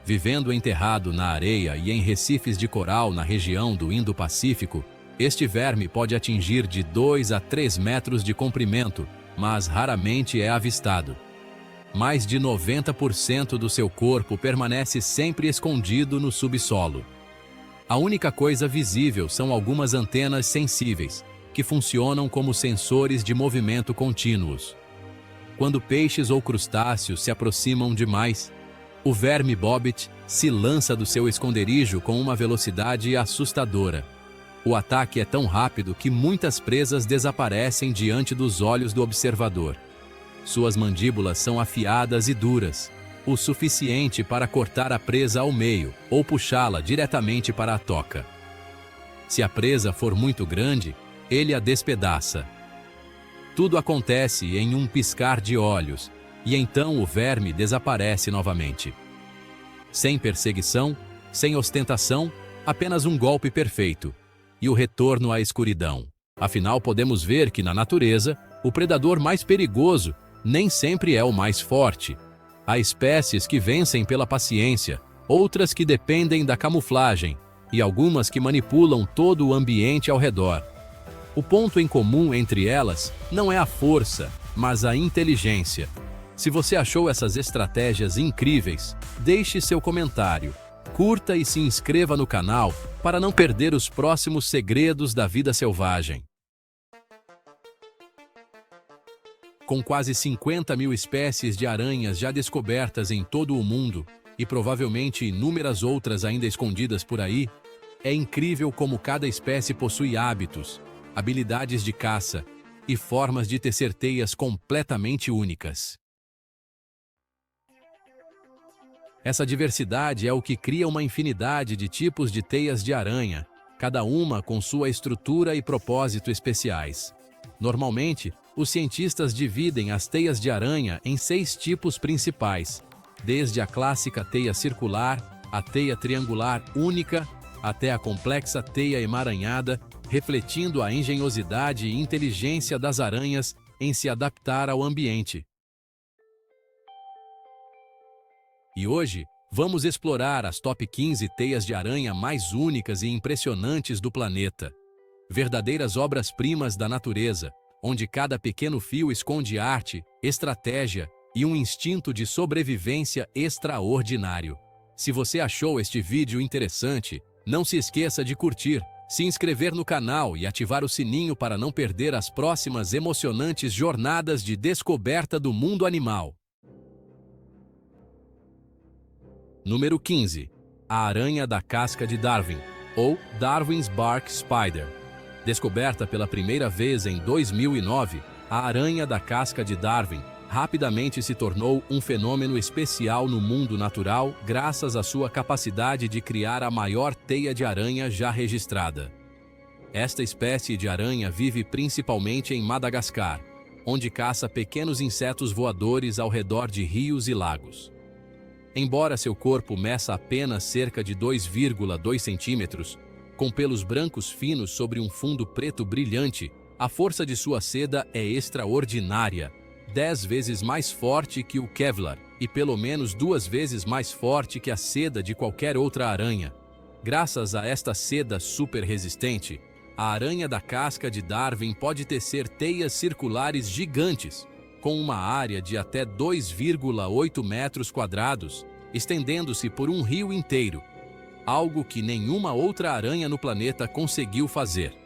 Vivendo enterrado na areia e em recifes de coral na região do Indo-Pacífico, este verme pode atingir de 2 a 3 metros de comprimento, mas raramente é avistado. Mais de 90% do seu corpo permanece sempre escondido no subsolo. A única coisa visível são algumas antenas sensíveis, que funcionam como sensores de movimento contínuos. Quando peixes ou crustáceos se aproximam demais, o verme bobbit se lança do seu esconderijo com uma velocidade assustadora. O ataque é tão rápido que muitas presas desaparecem diante dos olhos do observador. Suas mandíbulas são afiadas e duras, o suficiente para cortar a presa ao meio ou puxá-la diretamente para a toca. Se a presa for muito grande, ele a despedaça. Tudo acontece em um piscar de olhos, e então o verme desaparece novamente. Sem perseguição, sem ostentação, apenas um golpe perfeito, e o retorno à escuridão. Afinal, podemos ver que na natureza, o predador mais perigoso nem sempre é o mais forte. Há espécies que vencem pela paciência, outras que dependem da camuflagem, e algumas que manipulam todo o ambiente ao redor. O ponto em comum entre elas não é a força, mas a inteligência. Se você achou essas estratégias incríveis, deixe seu comentário, curta e se inscreva no canal para não perder os próximos segredos da vida selvagem. Com quase 50 mil espécies de aranhas já descobertas em todo o mundo, e provavelmente inúmeras outras ainda escondidas por aí, é incrível como cada espécie possui hábitos, habilidades de caça e formas de tecer teias completamente únicas. Essa diversidade é o que cria uma infinidade de tipos de teias de aranha, cada uma com sua estrutura e propósito especiais. Normalmente, os cientistas dividem as teias de aranha em 6 tipos principais, desde a clássica teia circular, a teia triangular única, até a complexa teia emaranhada, refletindo a engenhosidade e inteligência das aranhas em se adaptar ao ambiente. E hoje, vamos explorar as top 15 teias de aranha mais únicas e impressionantes do planeta. Verdadeiras obras-primas da natureza, onde cada pequeno fio esconde arte, estratégia e um instinto de sobrevivência extraordinário. Se você achou este vídeo interessante, não se esqueça de curtir, se inscrever no canal e ativar o sininho para não perder as próximas emocionantes jornadas de descoberta do mundo animal. Número 15. A aranha da casca de Darwin, ou Darwin's Bark Spider. Descoberta pela primeira vez em 2009, a aranha da casca de Darwin rapidamente se tornou um fenômeno especial no mundo natural graças à sua capacidade de criar a maior teia de aranha já registrada. Esta espécie de aranha vive principalmente em Madagascar, onde caça pequenos insetos voadores ao redor de rios e lagos. Embora seu corpo meça apenas cerca de 2,2 centímetros, com pelos brancos finos sobre um fundo preto brilhante, a força de sua seda é extraordinária, 10 vezes mais forte que o Kevlar e pelo menos 2 vezes mais forte que a seda de qualquer outra aranha. Graças a esta seda super resistente, a aranha da casca de Darwin pode tecer teias circulares gigantes, com uma área de até 2,8 metros quadrados, estendendo-se por um rio inteiro, algo que nenhuma outra aranha no planeta conseguiu fazer.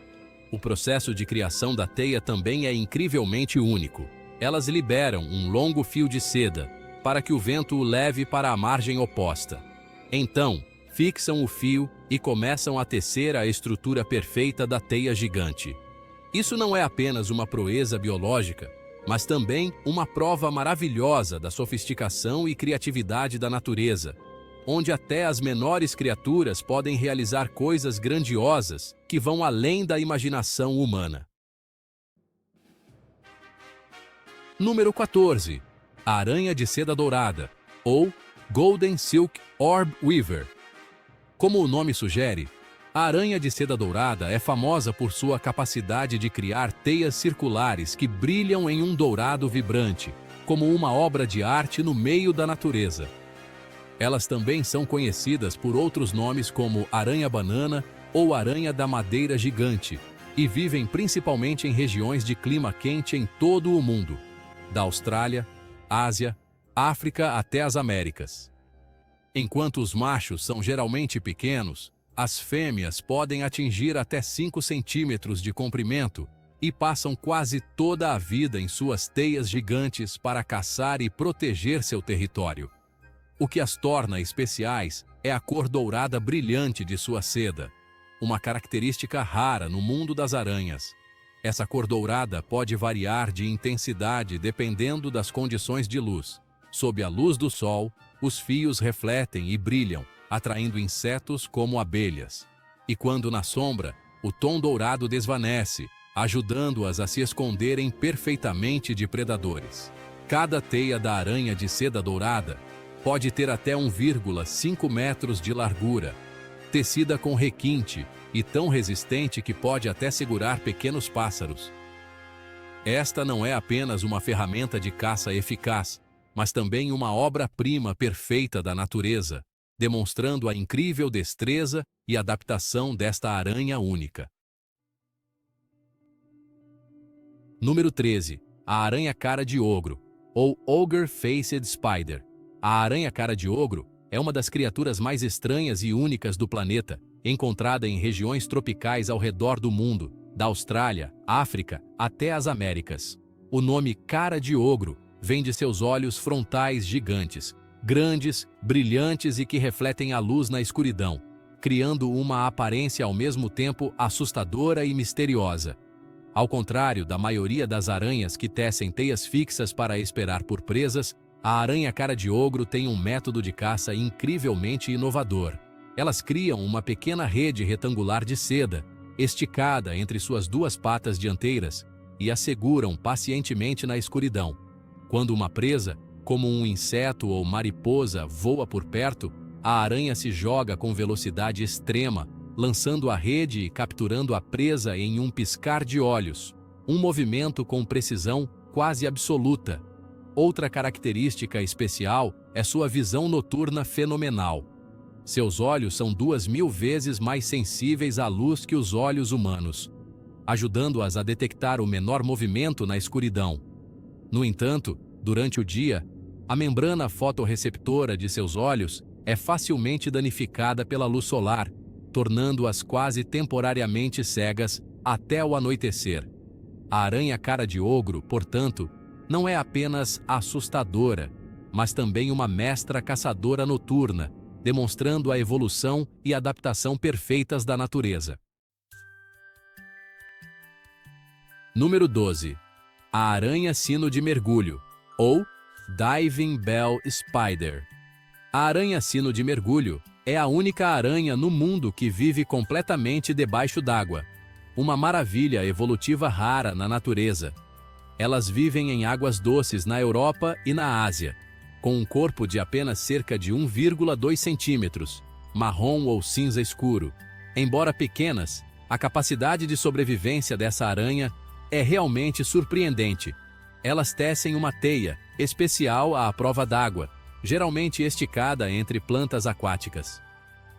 O processo de criação da teia também é incrivelmente único. Elas liberam um longo fio de seda, para que o vento o leve para a margem oposta. Então, fixam o fio e começam a tecer a estrutura perfeita da teia gigante. Isso não é apenas uma proeza biológica, mas também uma prova maravilhosa da sofisticação e criatividade da natureza, onde até as menores criaturas podem realizar coisas grandiosas que vão além da imaginação humana. Número 14. A aranha de seda dourada, ou Golden Silk Orb Weaver. Como o nome sugere, a aranha de seda dourada é famosa por sua capacidade de criar teias circulares que brilham em um dourado vibrante, como uma obra de arte no meio da natureza. Elas também são conhecidas por outros nomes como aranha-banana ou aranha da madeira gigante, e vivem principalmente em regiões de clima quente em todo o mundo, da Austrália, Ásia, África até as Américas. Enquanto os machos são geralmente pequenos, as fêmeas podem atingir até 5 centímetros de comprimento e passam quase toda a vida em suas teias gigantes para caçar e proteger seu território. O que as torna especiais é a cor dourada brilhante de sua seda, uma característica rara no mundo das aranhas. Essa cor dourada pode variar de intensidade dependendo das condições de luz. Sob a luz do sol, os fios refletem e brilham, atraindo insetos como abelhas. E quando na sombra, o tom dourado desvanece, ajudando-as a se esconderem perfeitamente de predadores. Cada teia da aranha de seda dourada pode ter até 1,5 metros de largura, tecida com requinte e tão resistente que pode até segurar pequenos pássaros. Esta não é apenas uma ferramenta de caça eficaz, mas também uma obra-prima perfeita da natureza, demonstrando a incrível destreza e adaptação desta aranha única. Número 13. A aranha-cara de ogro, ou Ogre-Faced Spider. A aranha-cara de ogro é uma das criaturas mais estranhas e únicas do planeta, encontrada em regiões tropicais ao redor do mundo, da Austrália, África, até as Américas. O nome cara de ogro vem de seus olhos frontais gigantes, grandes, brilhantes e que refletem a luz na escuridão, criando uma aparência ao mesmo tempo assustadora e misteriosa. Ao contrário da maioria das aranhas que tecem teias fixas para esperar por presas, a aranha-cara de ogro tem um método de caça incrivelmente inovador. Elas criam uma pequena rede retangular de seda, esticada entre suas duas patas dianteiras, e a seguram pacientemente na escuridão. Quando uma presa, como um inseto ou mariposa, voa por perto, a aranha se joga com velocidade extrema, lançando a rede e capturando a presa em um piscar de olhos, um movimento com precisão quase absoluta. Outra característica especial é sua visão noturna fenomenal. Seus olhos são 2000 vezes mais sensíveis à luz que os olhos humanos, ajudando-as a detectar o menor movimento na escuridão. No entanto, durante o dia, a membrana fotorreceptora de seus olhos é facilmente danificada pela luz solar, tornando-as quase temporariamente cegas até o anoitecer. A aranha-cara de ogro, portanto, não é apenas assustadora, mas também uma mestra caçadora noturna, demonstrando a evolução e adaptação perfeitas da natureza. Número 12. A aranha-sino de mergulho, ou Diving Bell Spider. A aranha-sino de mergulho é a única aranha no mundo que vive completamente debaixo d'água, uma maravilha evolutiva rara na natureza. Elas vivem em águas doces na Europa e na Ásia, com um corpo de apenas cerca de 1,2 centímetros, marrom ou cinza escuro. Embora pequenas, a capacidade de sobrevivência dessa aranha é realmente surpreendente. Elas tecem uma teia especial à prova d'água, geralmente esticada entre plantas aquáticas.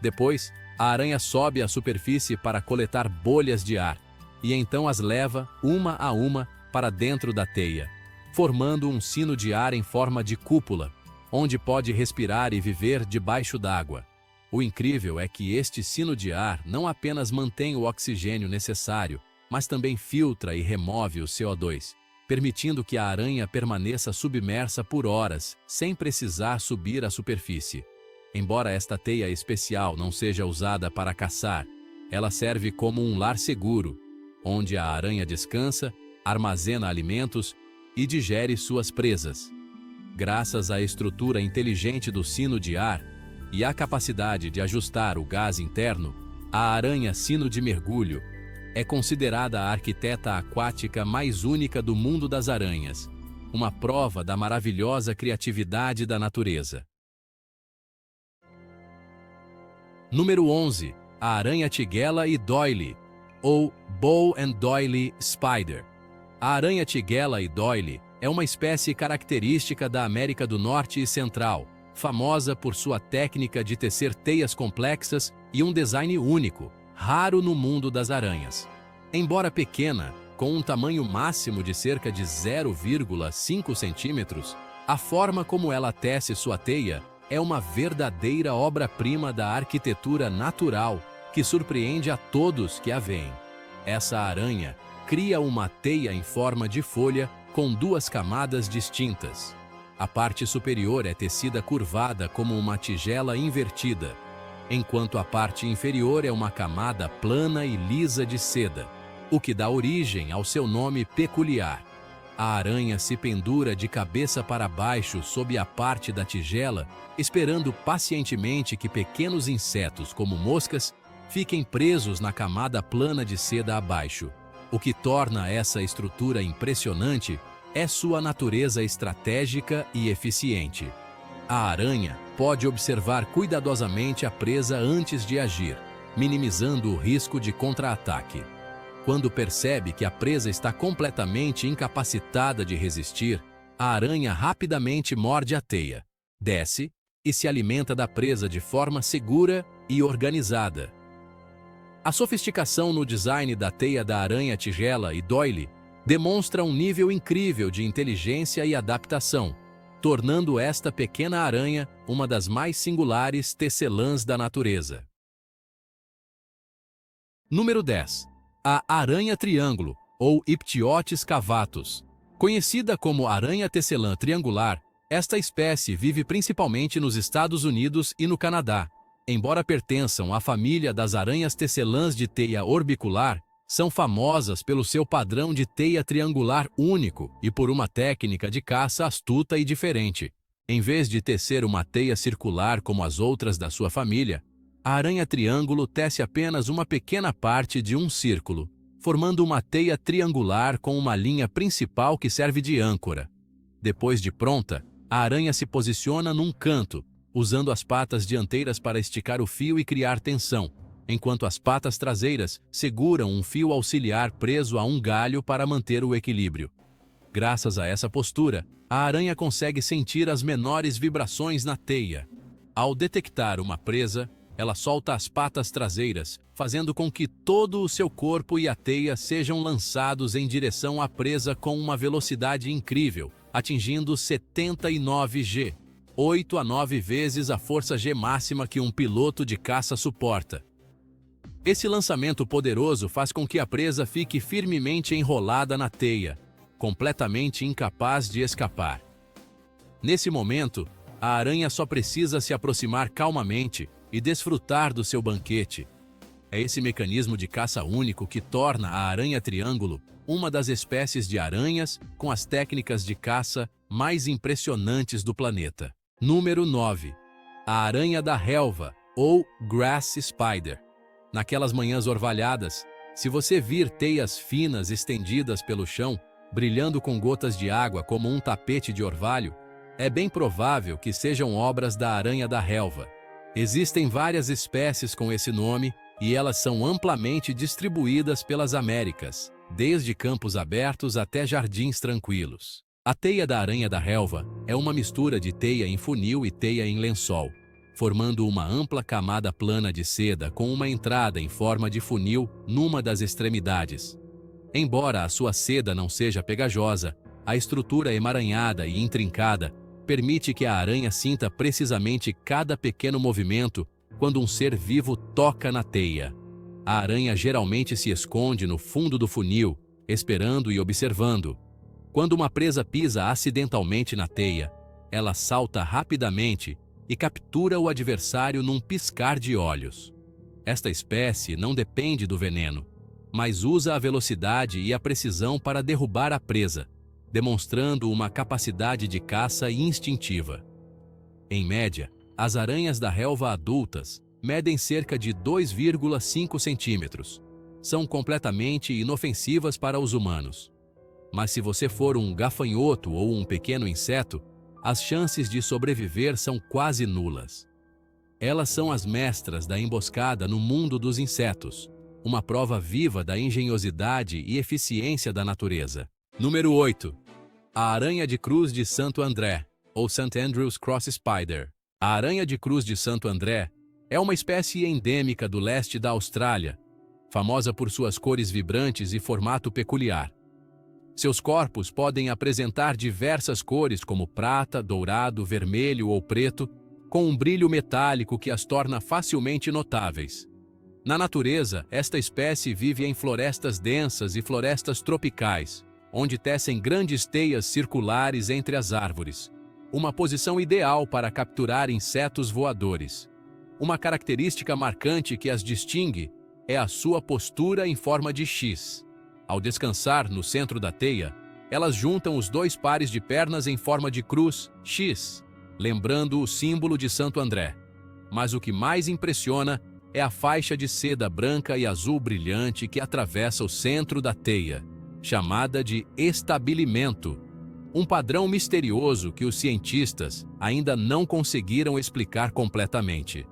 Depois, a aranha sobe à superfície para coletar bolhas de ar, e então as leva, uma a uma, para dentro da teia, formando um sino de ar em forma de cúpula, onde pode respirar e viver debaixo d'água. O incrível é que este sino de ar não apenas mantém o oxigênio necessário, mas também filtra e remove o CO2, permitindo que a aranha permaneça submersa por horas, sem precisar subir à superfície. Embora esta teia especial não seja usada para caçar, ela serve como um lar seguro, onde a aranha descansa, armazena alimentos e digere suas presas. Graças à estrutura inteligente do sino de ar e à capacidade de ajustar o gás interno, a aranha-sino de mergulho é considerada a arquiteta aquática mais única do mundo das aranhas, uma prova da maravilhosa criatividade da natureza. Número 11. A aranha-tiguela e doily, ou Bow and Doily Spider. A aranha-tiguela e doily é uma espécie característica da América do Norte e Central, famosa por sua técnica de tecer teias complexas e um design único, raro no mundo das aranhas. Embora pequena, com um tamanho máximo de cerca de 0,5 centímetros, a forma como ela tece sua teia é uma verdadeira obra-prima da arquitetura natural que surpreende a todos que a veem. Essa aranha cria uma teia em forma de folha com duas camadas distintas. A parte superior é tecida curvada como uma tigela invertida, enquanto a parte inferior é uma camada plana e lisa de seda, o que dá origem ao seu nome peculiar. A aranha se pendura de cabeça para baixo sob a parte da tigela, esperando pacientemente que pequenos insetos, como moscas, fiquem presos na camada plana de seda abaixo. O que torna essa estrutura impressionante é sua natureza estratégica e eficiente. A aranha pode observar cuidadosamente a presa antes de agir, minimizando o risco de contra-ataque. Quando percebe que a presa está completamente incapacitada de resistir, a aranha rapidamente morde a teia, desce e se alimenta da presa de forma segura e organizada. A sofisticação no design da teia da aranha-tigela e doily demonstra um nível incrível de inteligência e adaptação, tornando esta pequena aranha uma das mais singulares tecelãs da natureza. Número 10. A aranha-triângulo, ou Iptiotis cavatus. Conhecida como aranha-tecelã triangular, esta espécie vive principalmente nos Estados Unidos e no Canadá. Embora pertençam à família das aranhas tecelãs de teia orbicular, são famosas pelo seu padrão de teia triangular único e por uma técnica de caça astuta e diferente. Em vez de tecer uma teia circular como as outras da sua família, a aranha-triângulo tece apenas uma pequena parte de um círculo, formando uma teia triangular com uma linha principal que serve de âncora. Depois de pronta, a aranha se posiciona num canto, usando as patas dianteiras para esticar o fio e criar tensão, enquanto as patas traseiras seguram um fio auxiliar preso a um galho para manter o equilíbrio. Graças a essa postura, a aranha consegue sentir as menores vibrações na teia. Ao detectar uma presa, ela solta as patas traseiras, fazendo com que todo o seu corpo e a teia sejam lançados em direção à presa com uma velocidade incrível, atingindo 79 G, 8 a 9 vezes a força G máxima que um piloto de caça suporta. Esse lançamento poderoso faz com que a presa fique firmemente enrolada na teia, completamente incapaz de escapar. Nesse momento, a aranha só precisa se aproximar calmamente e desfrutar do seu banquete. É esse mecanismo de caça único que torna a aranha-triângulo uma das espécies de aranhas com as técnicas de caça mais impressionantes do planeta. Número 9. A aranha da relva, ou Grass Spider. Naquelas manhãs orvalhadas, se você vir teias finas estendidas pelo chão, brilhando com gotas de água como um tapete de orvalho, é bem provável que sejam obras da aranha da relva. Existem várias espécies com esse nome e elas são amplamente distribuídas pelas Américas, desde campos abertos até jardins tranquilos. A teia da aranha da relva é uma mistura de teia em funil e teia em lençol, formando uma ampla camada plana de seda com uma entrada em forma de funil numa das extremidades. Embora a sua seda não seja pegajosa, a estrutura emaranhada e intrincada permite que a aranha sinta precisamente cada pequeno movimento quando um ser vivo toca na teia. A aranha geralmente se esconde no fundo do funil, esperando e observando. Quando uma presa pisa acidentalmente na teia, ela salta rapidamente e captura o adversário num piscar de olhos. Esta espécie não depende do veneno, mas usa a velocidade e a precisão para derrubar a presa, demonstrando uma capacidade de caça instintiva. Em média, as aranhas da relva adultas medem cerca de 2,5 centímetros. São completamente inofensivas para os humanos. Mas se você for um gafanhoto ou um pequeno inseto, as chances de sobreviver são quase nulas. Elas são as mestras da emboscada no mundo dos insetos, uma prova viva da engenhosidade e eficiência da natureza. Número 8. A aranha de cruz de Santo André, ou St. Andrew's Cross Spider. A aranha de cruz de Santo André é uma espécie endêmica do leste da Austrália, famosa por suas cores vibrantes e formato peculiar. Seus corpos podem apresentar diversas cores como prata, dourado, vermelho ou preto, com um brilho metálico que as torna facilmente notáveis. Na natureza, esta espécie vive em florestas densas e florestas tropicais, onde tecem grandes teias circulares entre as árvores, uma posição ideal para capturar insetos voadores. Uma característica marcante que as distingue é a sua postura em forma de X. Ao descansar no centro da teia, elas juntam os dois pares de pernas em forma de cruz, X, lembrando o símbolo de Santo André. Mas o que mais impressiona é a faixa de seda branca e azul brilhante que atravessa o centro da teia, chamada de estabilimento, um padrão misterioso que os cientistas ainda não conseguiram explicar completamente.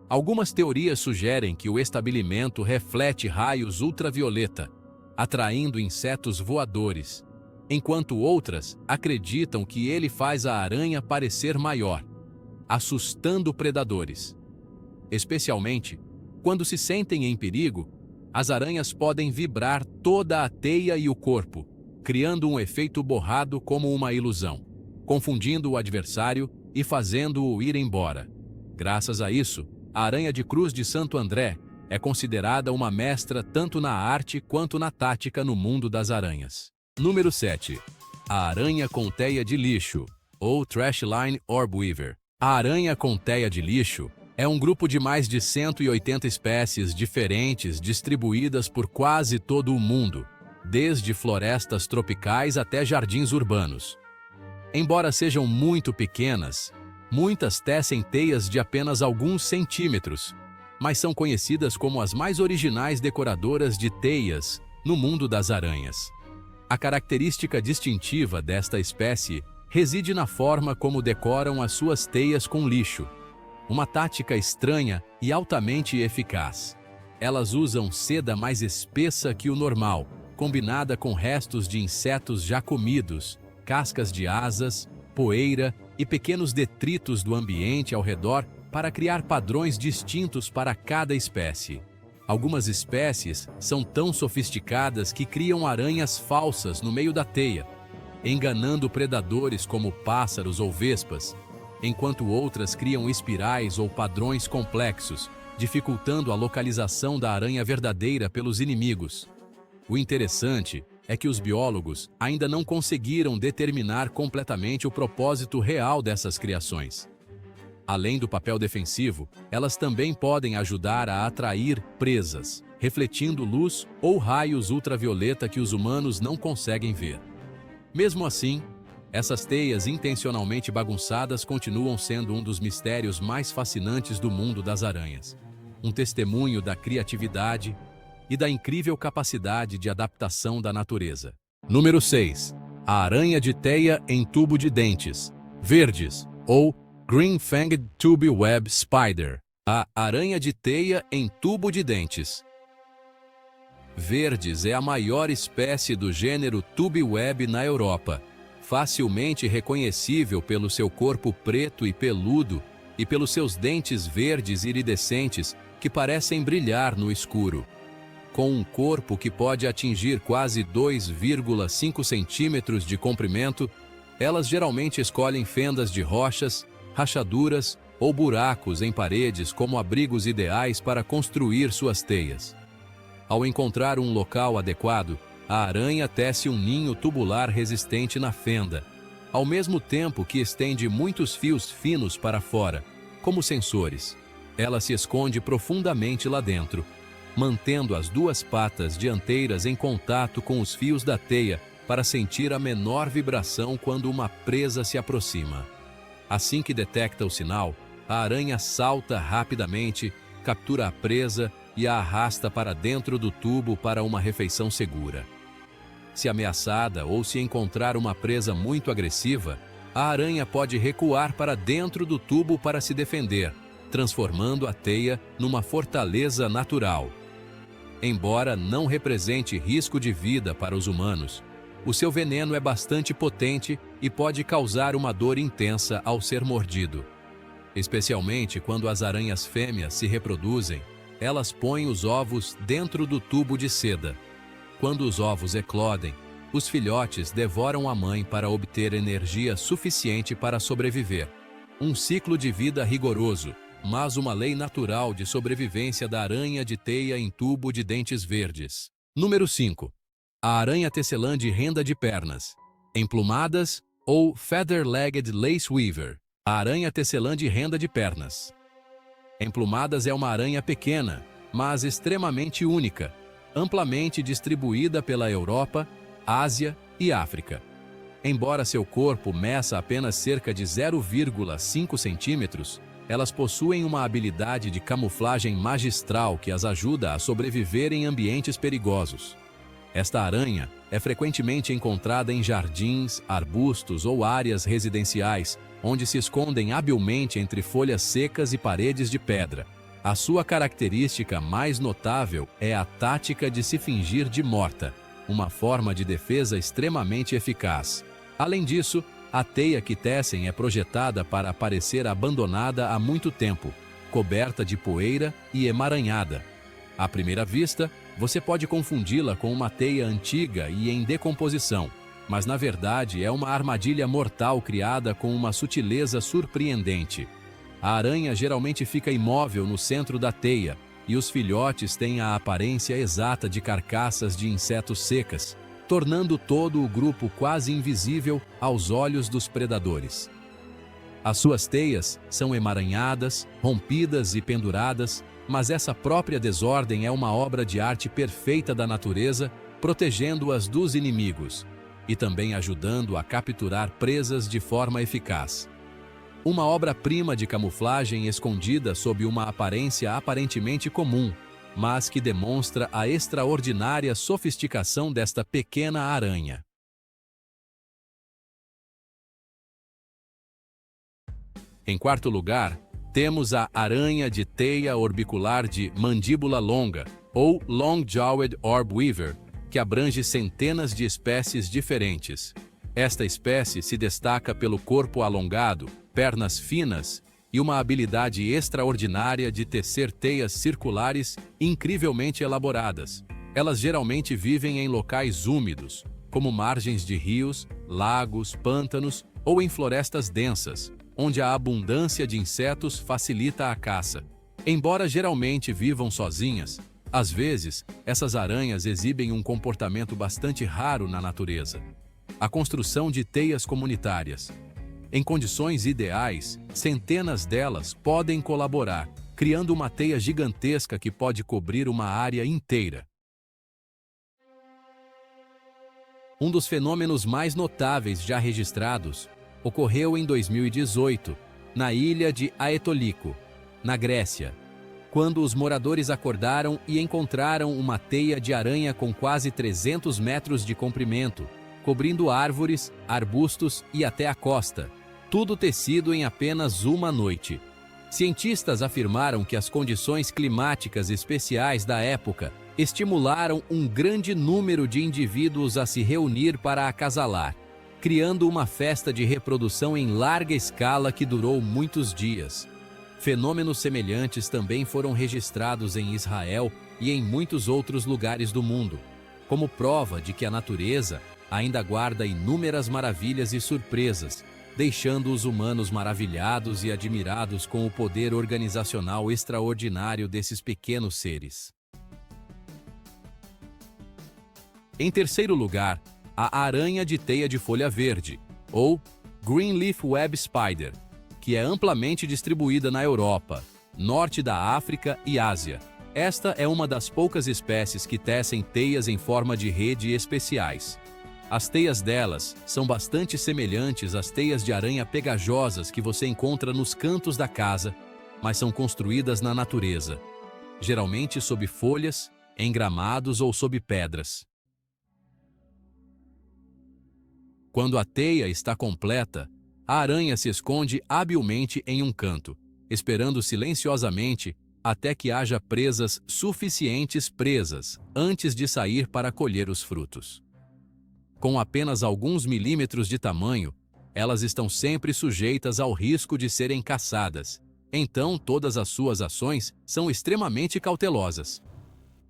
Algumas teorias sugerem que o estabilimento reflete raios ultravioleta, atraindo insetos voadores, enquanto outras acreditam que ele faz a aranha parecer maior, assustando predadores. Especialmente, quando se sentem em perigo, As aranhas podem vibrar toda a teia e o corpo, criando um efeito borrado como uma ilusão, confundindo o adversário e fazendo-o ir embora. Graças a isso, a aranha de Cruz de Santo André é considerada uma mestra tanto na arte quanto na tática no mundo das aranhas. Número 7. A aranha com teia de lixo, ou Trashline Orbweaver. A aranha com teia de lixo é um grupo de mais de 180 espécies diferentes distribuídas por quase todo o mundo, desde florestas tropicais até jardins urbanos. Embora sejam muito pequenas, muitas tecem teias de apenas alguns centímetros, mas são conhecidas como as mais originais decoradoras de teias no mundo das aranhas. A característica distintiva desta espécie reside na forma como decoram as suas teias com lixo, uma tática estranha e altamente eficaz. Elas usam seda mais espessa que o normal, combinada com restos de insetos já comidos, cascas de asas, poeira e pequenos detritos do ambiente ao redor para criar padrões distintos para cada espécie. Algumas espécies são tão sofisticadas que criam aranhas falsas no meio da teia, enganando predadores como pássaros ou vespas, enquanto outras criam espirais ou padrões complexos, dificultando a localização da aranha verdadeira pelos inimigos. O interessante é que os biólogos ainda não conseguiram determinar completamente o propósito real dessas criações. Além do papel defensivo, elas também podem ajudar a atrair presas, refletindo luz ou raios ultravioleta que os humanos não conseguem ver. Mesmo assim, essas teias intencionalmente bagunçadas continuam sendo um dos mistérios mais fascinantes do mundo das aranhas. Um testemunho da criatividade e da incrível capacidade de adaptação da natureza. Número 6. A aranha de teia em tubo de dentes, verdes, ou Green-Fanged Tube Web Spider. A aranha de teia em tubo de dentes, verdes é a maior espécie do gênero Tube Web na Europa, facilmente reconhecível pelo seu corpo preto e peludo e pelos seus dentes verdes iridescentes que parecem brilhar no escuro. Com um corpo que pode atingir quase 2,5 centímetros de comprimento, elas geralmente escolhem fendas de rochas, rachaduras ou buracos em paredes como abrigos ideais para construir suas teias. Ao encontrar um local adequado, a aranha tece um ninho tubular resistente na fenda, ao mesmo tempo que estende muitos fios finos para fora, como sensores. Ela se esconde profundamente lá dentro, mantendo as duas patas dianteiras em contato com os fios da teia para sentir a menor vibração quando uma presa se aproxima. Assim que detecta o sinal, a aranha salta rapidamente, captura a presa e a arrasta para dentro do tubo para uma refeição segura. Se ameaçada ou se encontrar uma presa muito agressiva, a aranha pode recuar para dentro do tubo para se defender, transformando a teia numa fortaleza natural. Embora não represente risco de vida para os humanos, o seu veneno é bastante potente e pode causar uma dor intensa ao ser mordido. Especialmente quando as aranhas fêmeas se reproduzem, elas põem os ovos dentro do tubo de seda. Quando os ovos eclodem, os filhotes devoram a mãe para obter energia suficiente para sobreviver. Um ciclo de vida rigoroso, mas uma lei natural de sobrevivência da aranha de teia em tubo de dentes verdes. Número 5. A aranha tecelã de renda de pernas, emplumadas ou Feather-Legged Lace Weaver. A aranha tecelã de renda de pernas. Emplumadas é uma aranha pequena, mas extremamente única, amplamente distribuída pela Europa, Ásia e África. Embora seu corpo meça apenas cerca de 0,5 centímetros, elas possuem uma habilidade de camuflagem magistral que as ajuda a sobreviver em ambientes perigosos. Esta aranha é frequentemente encontrada em jardins, arbustos ou áreas residenciais, onde se escondem habilmente entre folhas secas e paredes de pedra. A sua característica mais notável é a tática de se fingir de morta, uma forma de defesa extremamente eficaz. Além disso, a teia que tecem é projetada para parecer abandonada há muito tempo, coberta de poeira e emaranhada. À primeira vista, você pode confundi-la com uma teia antiga e em decomposição, mas na verdade é uma armadilha mortal criada com uma sutileza surpreendente. A aranha geralmente fica imóvel no centro da teia, e os filhotes têm a aparência exata de carcaças de insetos secas, tornando todo o grupo quase invisível aos olhos dos predadores. As suas teias são emaranhadas, rompidas e penduradas, mas essa própria desordem é uma obra de arte perfeita da natureza, protegendo-as dos inimigos e também ajudando a capturar presas de forma eficaz. Uma obra-prima de camuflagem escondida sob uma aparência aparentemente comum, mas que demonstra a extraordinária sofisticação desta pequena aranha. Em quarto lugar, temos a aranha de teia orbicular de mandíbula longa, ou Long-Jawed Orb Weaver, que abrange centenas de espécies diferentes. Esta espécie se destaca pelo corpo alongado, pernas finas e uma habilidade extraordinária de tecer teias circulares incrivelmente elaboradas. Elas geralmente vivem em locais úmidos, como margens de rios, lagos, pântanos ou em florestas densas, onde a abundância de insetos facilita a caça. Embora geralmente vivam sozinhas, às vezes, essas aranhas exibem um comportamento bastante raro na natureza: a construção de teias comunitárias. Em condições ideais, centenas delas podem colaborar, criando uma teia gigantesca que pode cobrir uma área inteira. Um dos fenômenos mais notáveis já registrados ocorreu em 2018, na ilha de Aetoliko, na Grécia, quando os moradores acordaram e encontraram uma teia de aranha com quase 300 metros de comprimento, cobrindo árvores, arbustos e até a costa, tudo tecido em apenas uma noite. Cientistas afirmaram que as condições climáticas especiais da época estimularam um grande número de indivíduos a se reunir para acasalar, criando uma festa de reprodução em larga escala que durou muitos dias. Fenômenos semelhantes também foram registrados em Israel e em muitos outros lugares do mundo, como prova de que a natureza ainda guarda inúmeras maravilhas e surpresas, deixando os humanos maravilhados e admirados com o poder organizacional extraordinário desses pequenos seres. Em terceiro lugar, a aranha de teia de folha verde, ou Greenleaf Web Spider, que é amplamente distribuída na Europa, norte da África e Ásia. Esta é uma das poucas espécies que tecem teias em forma de rede especiais. As teias delas são bastante semelhantes às teias de aranha pegajosas que você encontra nos cantos da casa, mas são construídas na natureza, geralmente sob folhas, em gramados ou sob pedras. Quando a teia está completa, a aranha se esconde habilmente em um canto, esperando silenciosamente até que haja presas suficientes presas antes de sair para colher os frutos. Com apenas alguns milímetros de tamanho, elas estão sempre sujeitas ao risco de serem caçadas, então todas as suas ações são extremamente cautelosas.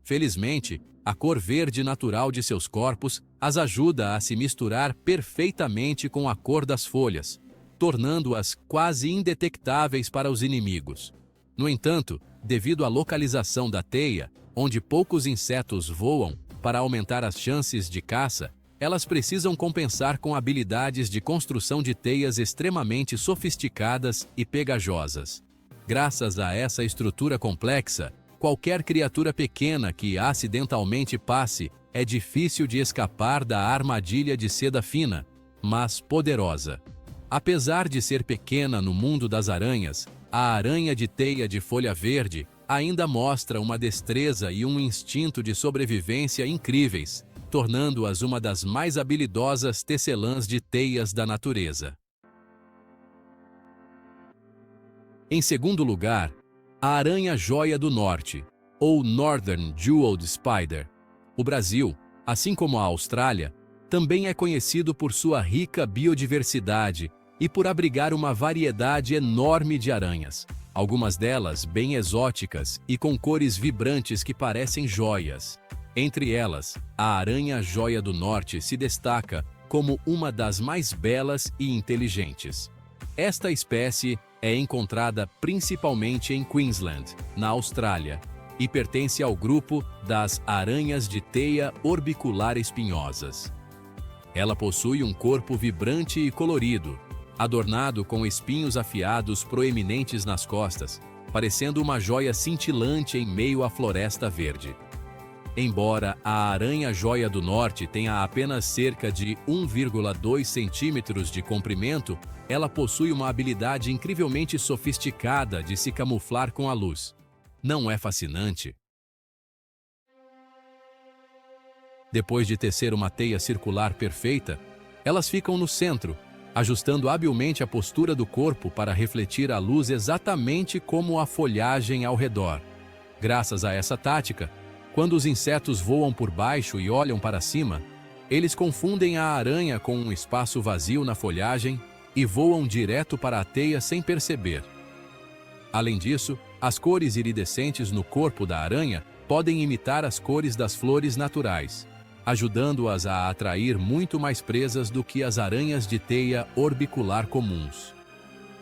Felizmente, a cor verde natural de seus corpos as ajuda a se misturar perfeitamente com a cor das folhas, tornando-as quase indetectáveis para os inimigos. No entanto, devido à localização da teia, onde poucos insetos voam, para aumentar as chances de caça, elas precisam compensar com habilidades de construção de teias extremamente sofisticadas e pegajosas. Graças a essa estrutura complexa, qualquer criatura pequena que acidentalmente passe é difícil de escapar da armadilha de seda fina, mas poderosa. Apesar de ser pequena no mundo das aranhas, a aranha de teia de folha verde ainda mostra uma destreza e um instinto de sobrevivência incríveis, tornando-as uma das mais habilidosas tecelãs de teias da natureza. Em segundo lugar, a aranha-joia do norte, ou Northern Jeweled Spider. O Brasil, assim como a Austrália, também é conhecido por sua rica biodiversidade e por abrigar uma variedade enorme de aranhas. algumas delas bem exóticas e com cores vibrantes que parecem joias. Entre elas, a aranha-joia do norte se destaca como uma das mais belas e inteligentes. Esta espécie é encontrada principalmente em Queensland, na Austrália, e pertence ao grupo das aranhas de teia orbicular espinhosas. Ela possui um corpo vibrante e colorido, adornado com espinhos afiados proeminentes nas costas, parecendo uma joia cintilante em meio à floresta verde. Embora a aranha-joia do norte tenha apenas cerca de 1,2 centímetros de comprimento, ela possui uma habilidade incrivelmente sofisticada de se camuflar com a luz. Não é fascinante? Depois de tecer uma teia circular perfeita, elas ficam no centro, ajustando habilmente a postura do corpo para refletir a luz exatamente como a folhagem ao redor. Graças a essa tática, quando os insetos voam por baixo e olham para cima, eles confundem a aranha com um espaço vazio na folhagem e voam direto para a teia sem perceber. Além disso, as cores iridescentes no corpo da aranha podem imitar as cores das flores naturais, ajudando-as a atrair muito mais presas do que as aranhas de teia orbicular comuns.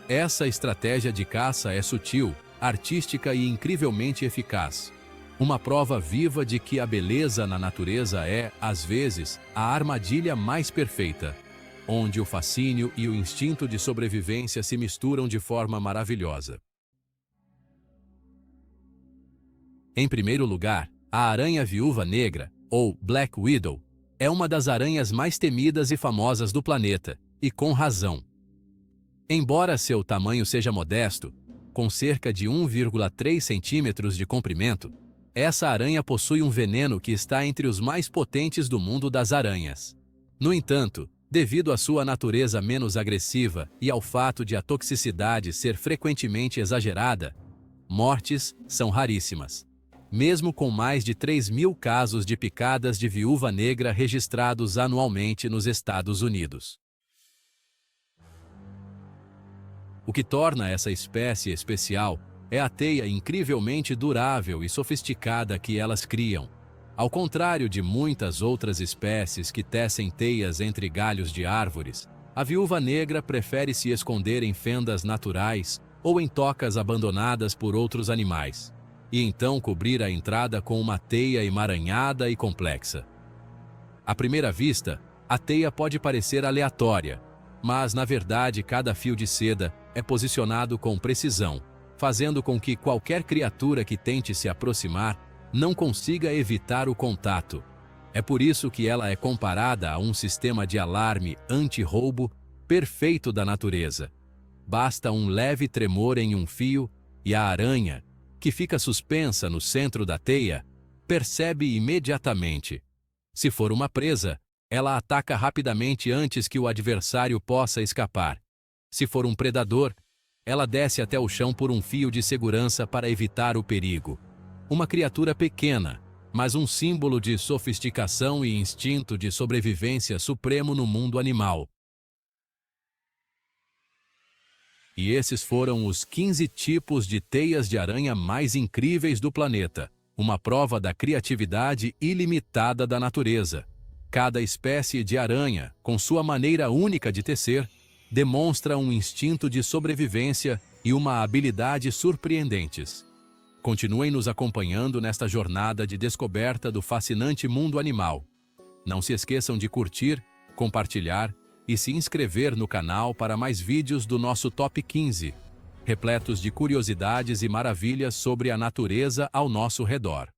Essa estratégia de caça é sutil, artística e incrivelmente eficaz. Uma prova viva de que a beleza na natureza é, às vezes, a armadilha mais perfeita, onde o fascínio e o instinto de sobrevivência se misturam de forma maravilhosa. Em primeiro lugar, a aranha-viúva negra, ou Black Widow, é uma das aranhas mais temidas e famosas do planeta, e com razão. Embora seu tamanho seja modesto, com cerca de 1,3 centímetros de comprimento, essa aranha possui um veneno que está entre os mais potentes do mundo das aranhas. No entanto, devido à sua natureza menos agressiva e ao fato de a toxicidade ser frequentemente exagerada, mortes são raríssimas, mesmo com mais de 3.000 casos de picadas de viúva negra registrados anualmente nos Estados Unidos. O que torna essa espécie especial é a teia incrivelmente durável e sofisticada que elas criam. Ao contrário de muitas outras espécies que tecem teias entre galhos de árvores, a viúva negra prefere se esconder em fendas naturais ou em tocas abandonadas por outros animais, e então cobrir a entrada com uma teia emaranhada e complexa. À primeira vista, a teia pode parecer aleatória, mas na verdade cada fio de seda é posicionado com precisão, fazendo com que qualquer criatura que tente se aproximar não consiga evitar o contato. É por isso que ela é comparada a um sistema de alarme anti-roubo perfeito da natureza. Basta um leve tremor em um fio e a aranha, que fica suspensa no centro da teia, percebe imediatamente. Se for uma presa, ela ataca rapidamente antes que o adversário possa escapar. Se for um predador, ela desce até o chão por um fio de segurança para evitar o perigo. Uma criatura pequena, mas um símbolo de sofisticação e instinto de sobrevivência supremo no mundo animal. E esses foram os 15 tipos de teias de aranha mais incríveis do planeta, uma prova da criatividade ilimitada da natureza. Cada espécie de aranha, com sua maneira única de tecer, demonstra um instinto de sobrevivência e uma habilidade surpreendentes. Continuem nos acompanhando nesta jornada de descoberta do fascinante mundo animal. Não se esqueçam de curtir, compartilhar e se inscrever no canal para mais vídeos do nosso Top 15, repletos de curiosidades e maravilhas sobre a natureza ao nosso redor.